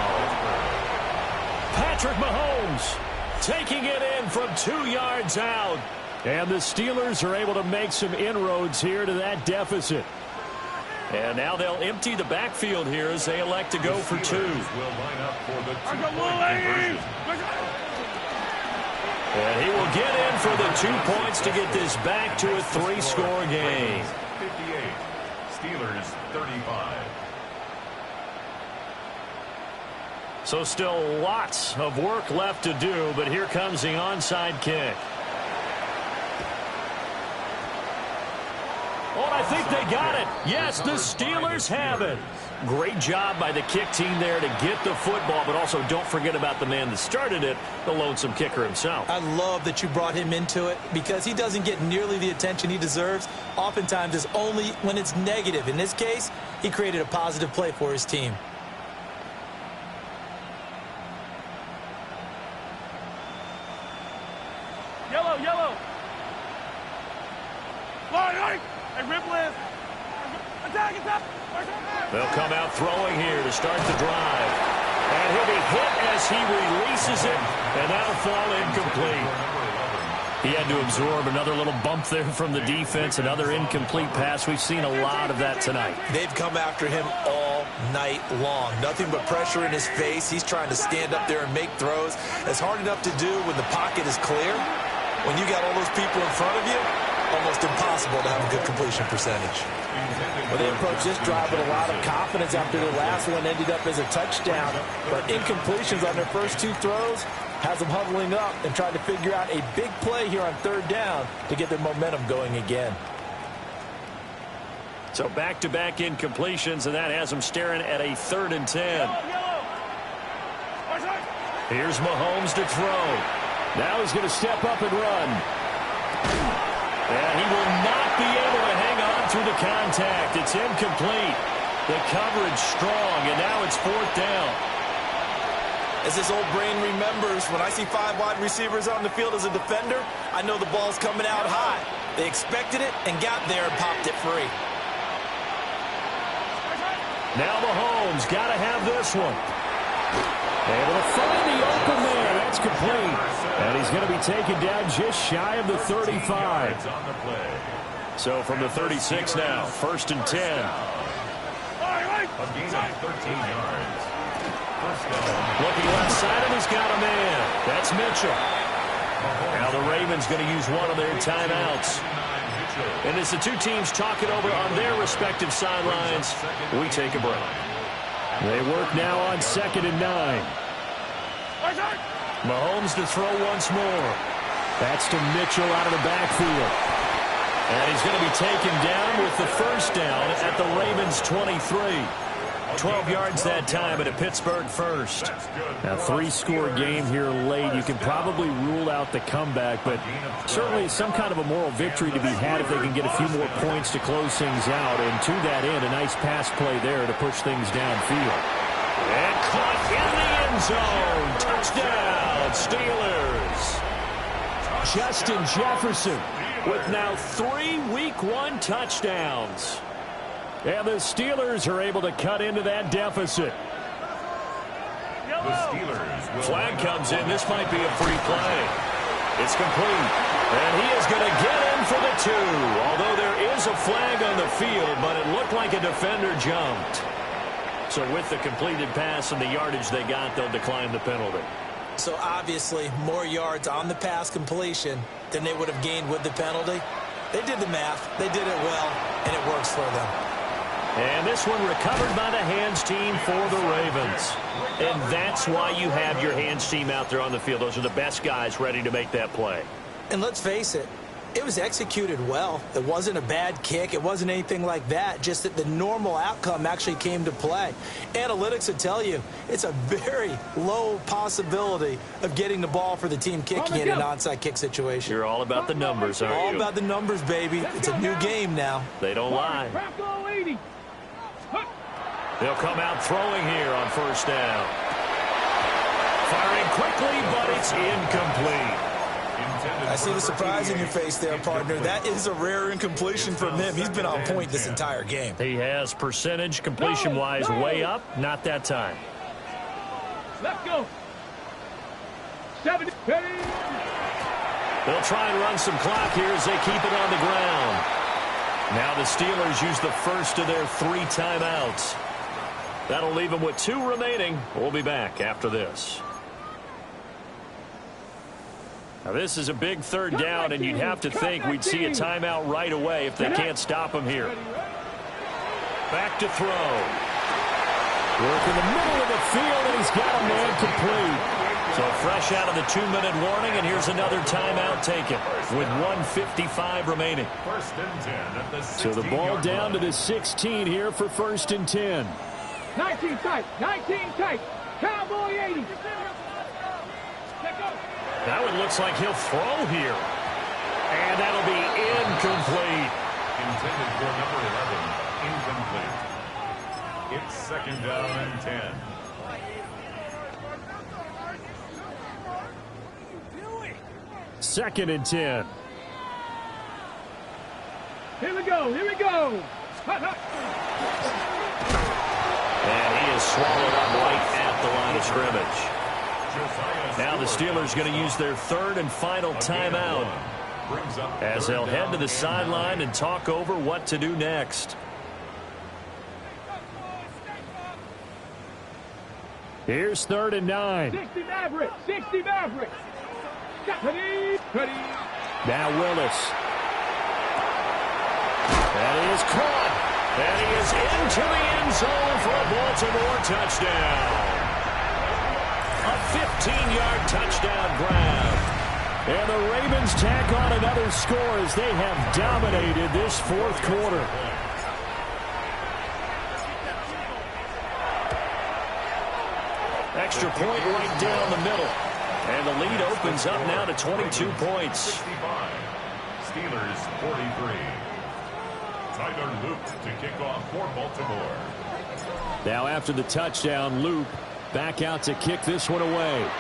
Patrick Mahomes taking it in from 2 yards out. And the Steelers are able to make some inroads here to that deficit. And now they'll empty the backfield here as they elect to go for 2. Will line up for the 2-point conversion. And he will get in for the 2 points to get this back to a 3-score game. 58. Steelers 35. So still lots of work left to do, but here comes the onside kick. Oh, and I think they got it. Yes, the Steelers have it. Great job by the kick team there to get the football, but also don't forget about the man that started it, the lonesome kicker himself. I love that you brought him into it because he doesn't get nearly the attention he deserves. Oftentimes it's only when it's negative. In this case, he created a positive play for his team. Yellow, yellow. Hey, Ripley. Attack, attack. They'll come out throwing here to start the drive. And he'll be hit as he releases it, and that'll fall incomplete. He had to absorb another little bump there from the defense, another incomplete pass. We've seen a lot of that tonight. They've come after him all night long. Nothing but pressure in his face. He's trying to stand up there and make throws. It's hard enough to do when the pocket is clear. When you got all those people in front of you, almost impossible to have a good completion percentage. Well, they approached this drive with a lot of confidence after the last one ended up as a touchdown. But incompletions on their first 2 throws has them huddling up and trying to figure out a big play here on 3rd down to get their momentum going again. So back-to-back incompletions, and that has them staring at a 3rd and 10. Here's Mahomes to throw. Now he's going to step up and run. And he will not be able to hang on through the contact. It's incomplete. The coverage strong, and now it's 4th down. As this old brain remembers, when I see 5 wide receivers on the field as a defender, I know the ball's coming out high. They expected it and got there and popped it free. Now Mahomes got to have this one. Able to find the open man. That's complete. And he's going to be taken down just shy of the 35. So from the 36 now, 1st and 10. A gain of 13 yards. Looking left side, and he's got a man. That's Mitchell. Now the Ravens going to use one of their timeouts. And as the 2 teams talk it over on their respective sidelines, we take a break. They work now on 2nd and 9. Mahomes to throw once more. That's to Mitchell out of the backfield. And he's going to be taken down with the 1st down at the Ravens 23. 12 yards that time at a Pittsburgh first. Now, 3-score game here late. You can probably rule out the comeback, but certainly some kind of a moral victory to be had if they can get a few more points to close things out. And to that end, a nice pass play there to push things downfield. And caught in the end zone. Touchdown, Steelers. Justin Jefferson with now 3 Week 1 touchdowns. And the Steelers are able to cut into that deficit. The Steelers. Flag comes in. This might be a free play. It's complete. And he is going to get in for the 2. Although there is a flag on the field, but it looked like a defender jumped. So with the completed pass and the yardage they got, they'll decline the penalty. So obviously more yards on the pass completion than they would have gained with the penalty. They did the math. They did it well, and it works for them. And this one recovered by the hands team for the Ravens. And that's why you have your hands team out there on the field. Those are the best guys ready to make that play. And let's face it, It was executed well. It wasn't a bad kick. It wasn't anything like that. Just that the normal outcome actually came to play. Analytics would tell you it's a very low possibility of getting the ball for the team kicking in an onside kick situation. You're all about the numbers, aren't you? All about the numbers, baby. It's a new game now. They don't lie. They'll come out throwing here on first down. Firing quickly, but it's incomplete. I see the surprise in your face there, partner. That is a rare incompletion from him. He's been on point this entire game. He has percentage completion-wise way up. Not that time. Let's go. 70. They'll try and run some clock here as they keep it on the ground. Now the Steelers use the first of their 3 timeouts. That'll leave them with 2 remaining. We'll be back after this. Now, this is a big third down, and you'd have to think we'd see a timeout right away if they can't stop him here. Back to throw. Work in the middle of the field, and he's got a man complete. So fresh out of the 2-minute warning, and here's another timeout taken with 1:55 remaining. So the ball down to the 16 here for 1st and 10. 19 tight. 19 tight. Cowboy 80. Now it looks like he'll throw here. And that'll be incomplete. Intended for number 11. Incomplete. It's 2nd down and 10. Second and 10. Here we go. Here we go. And he is swallowed up right at the line of scrimmage. Now the Steelers going to use their 3rd and final timeout as they'll head to the sideline and talk over what to do next. Here's 3rd and 9. 60 Maverick. 60 Maverick. Ready. Now Willis. And he is caught. And he is into the end zone for a Baltimore touchdown. A 15-yard touchdown grab. And the Ravens tack on another score as they have dominated this 4th quarter. Extra point right down the middle. And the lead opens up now to 22 points. 65. Steelers 43. Tyler Loop to kick off for Baltimore. Now after the touchdown, Loop back out to kick this one away.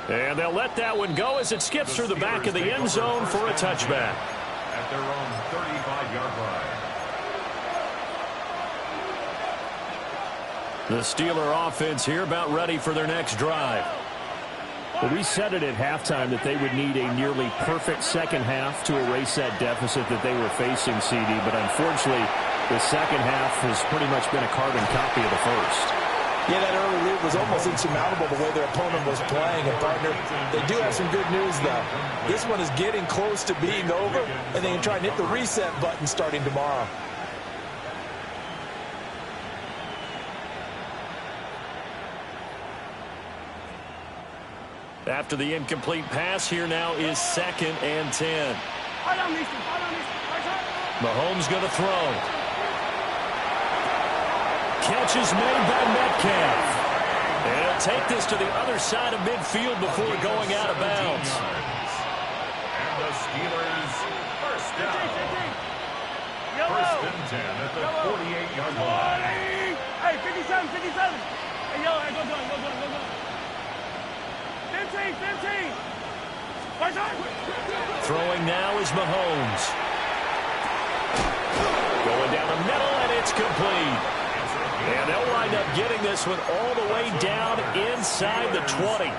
And they'll let that one go as it skips through the back of the end zone for a touchback. At their own 35-yard line. The Steeler offense here about ready for their next drive. Well, we said it at halftime that they would need a nearly perfect second half to erase that deficit that they were facing, CD. But unfortunately, the second half has pretty much been a carbon copy of the first. Yeah, that early lead was almost insurmountable the way their opponent was playing. And, partner, they do have some good news, though. This one is getting close to being over, and they can try and hit the reset button starting tomorrow. After the incomplete pass, here now is 2nd and 10. Mahomes going to throw. Catch is made by Metcalf. And he'll take this to the other side of midfield before going out of bounds. And the Steelers first down. 1st and 10 at the 48-yard line. Hey, 57. Hey, yo, go. 15. Throwing now is Mahomes. Going down the middle, and it's complete. And they'll wind up getting this one all the way down inside the 20.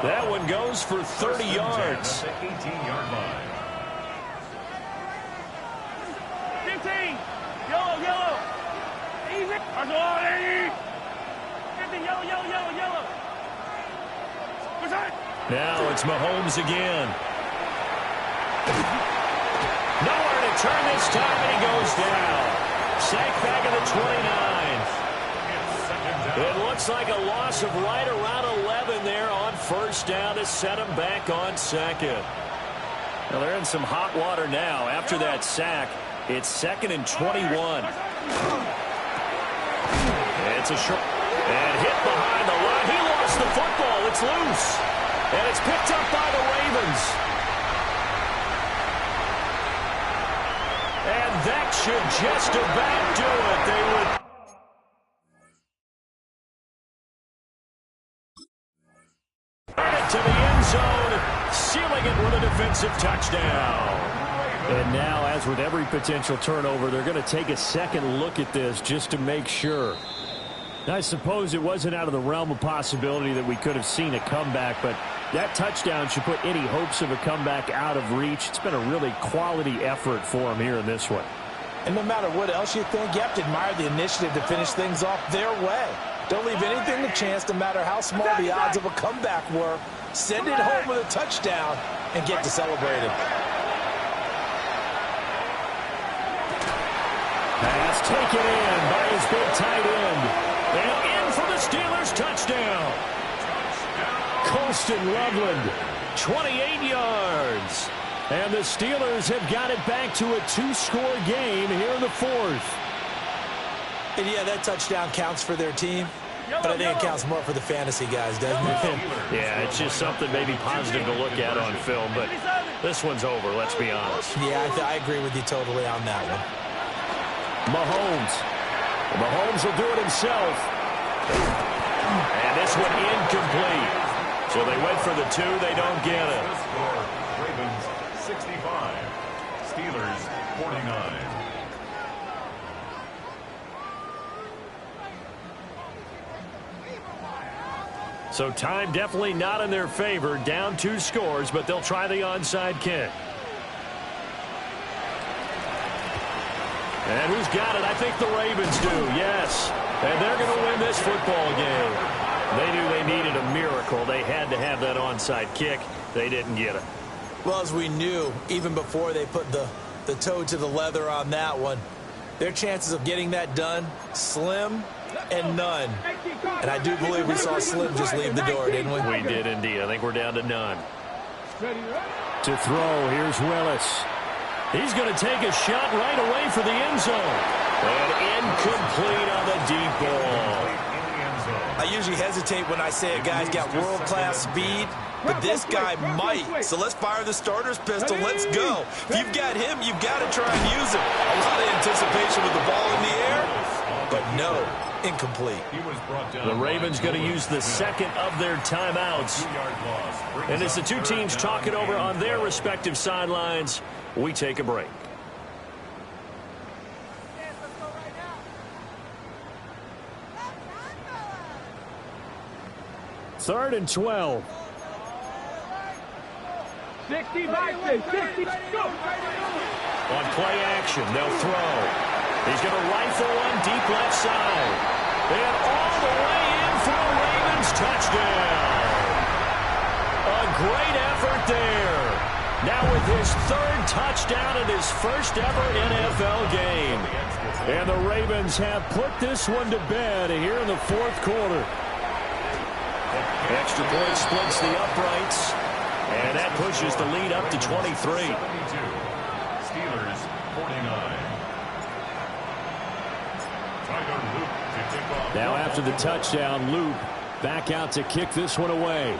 That one goes for 30 yards. 18-yard line. 15. Yellow. Easy. 50. Yellow. Now it's Mahomes again. Nowhere to turn this time, and he goes down. Sacked back at the 29. It's 2nd It looks like a loss of right around 11 there on first down to set them back on second. Well, they're in some hot water now. After that sack, it's 2nd and 21. It's a short and hit behind the line. He lost the football. It's loose. And it's picked up by the Ravens. And that should just about do it. They would. To the end zone, sealing it with a defensive touchdown. And now, as with every potential turnover, they're going to take a second look at this just to make sure. I suppose it wasn't out of the realm of possibility that we could have seen a comeback, but that touchdown should put any hopes of a comeback out of reach. It's been a really quality effort for them here in this one. And no matter what else you think, you have to admire the initiative to finish things off their way. Don't leave anything to chance, no matter how small the odds of a comeback were. Send it home with a touchdown and get to celebrate it. Pass taken in by his big tight end. And in for the Steelers touchdown. Colston Loveland, 28 yards. And the Steelers have got it back to a 2-score game here in the 4th. And yeah, that touchdown counts for their team, but I think it counts more for the fantasy guys, doesn't it? Yeah, it's just something maybe positive to look at on film, but this one's over, let's be honest. Yeah, I agree with you totally on that one. Mahomes will do it himself. And this one incomplete. So they went for the 2, they don't get it. Ravens 65, Steelers 49. So time definitely not in their favor. Down 2 scores, but they'll try the onside kick. And who's got it? I think the Ravens do, yes. And they're going to win this football game. They knew they needed a miracle. They had to have that onside kick. They didn't get it. Well, as we knew, even before they put the toe to the leather on that one, their chances of getting that done, slim and none. And I do believe we saw Slim just leave the door, didn't we? We did indeed. I think we're down to none. To throw, here's Willis. He's going to take a shot right away for the end zone. And incomplete on the deep ball. I usually hesitate when I say a guy's got world-class speed, but this guy might. So let's fire the starter's pistol. Let's go. If you've got him, you've got to try and use him. A lot of anticipation with the ball in the air, but no, incomplete. The Ravens going to use the second of their timeouts. And as the two teams talk it over on their respective sidelines, we take a break. Third and 12. 60 by 60. Go. On play action, they'll throw. He's going to rifle one deep left side. And all the way in for a Ravens touchdown. A great effort there. Now with his third touchdown in his first ever NFL game. And the Ravens have put this one to bed here in the fourth quarter. Extra point splits the uprights. And that pushes the lead up to 23. 72. Steelers 49. Now after the touchdown, Loop back out to kick this one away.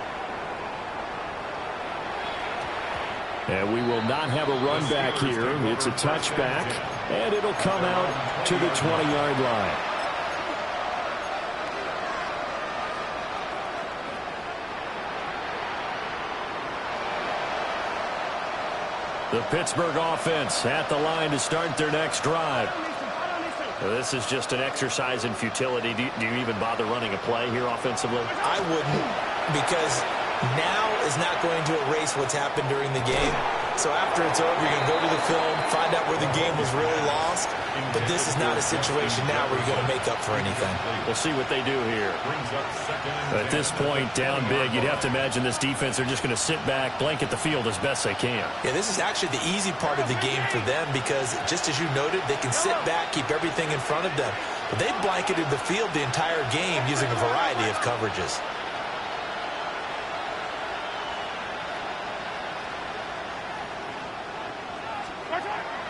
And we will not have a run back here. It's a touchback, and it'll come out to the 20-yard line. The Pittsburgh offense at the line to start their next drive. This is just an exercise in futility. Do you even bother running a play here offensively? I wouldn't, because now is not going to erase what's happened during the game. So after it's over, you're going to go to the film, find out where the game was really lost. But this is not a situation now where you're going to make up for anything. We'll see what they do here. At this point, down big, you'd have to imagine this defense are just going to sit back, blanket the field as best they can. Yeah, this is actually the easy part of the game for them because, just as you noted, they can sit back, keep everything in front of them. But they've blanketed the field the entire game using a variety of coverages.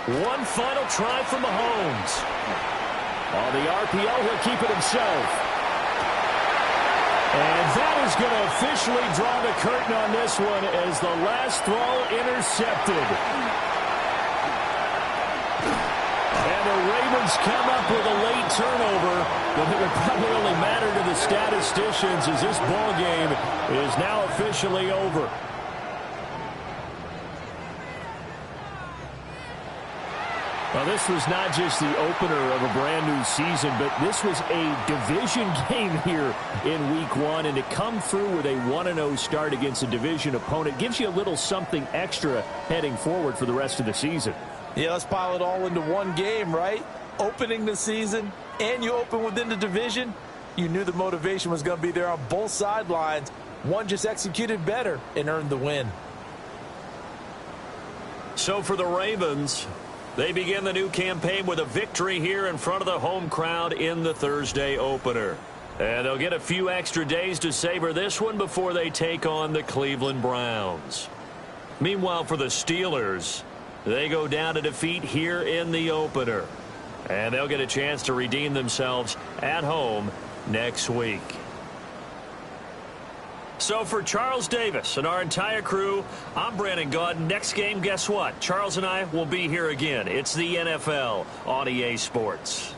One final try from Mahomes. On the RPO, he'll keep it himself. And that is going to officially draw the curtain on this one as the last throw intercepted. And the Ravens come up with a late turnover, but it would probably only matter to the statisticians as this ball game is now officially over. Well, this was not just the opener of a brand-new season, but this was a division game here in Week 1, and to come through with a 1-0 start against a division opponent gives you a little something extra heading forward for the rest of the season. Yeah, let's pile it all into one game, right? Opening the season, and you open within the division. You knew the motivation was going to be there on both sidelines. One just executed better and earned the win. So for the Ravens, they begin the new campaign with a victory here in front of the home crowd in the Thursday opener. And they'll get a few extra days to savor this one before they take on the Cleveland Browns. Meanwhile, for the Steelers, they go down to defeat here in the opener. And they'll get a chance to redeem themselves at home next week. So for Charles Davis and our entire crew, I'm Brandon Gaudin. Next game, guess what? Charles and I will be here again. It's the NFL on EA Sports.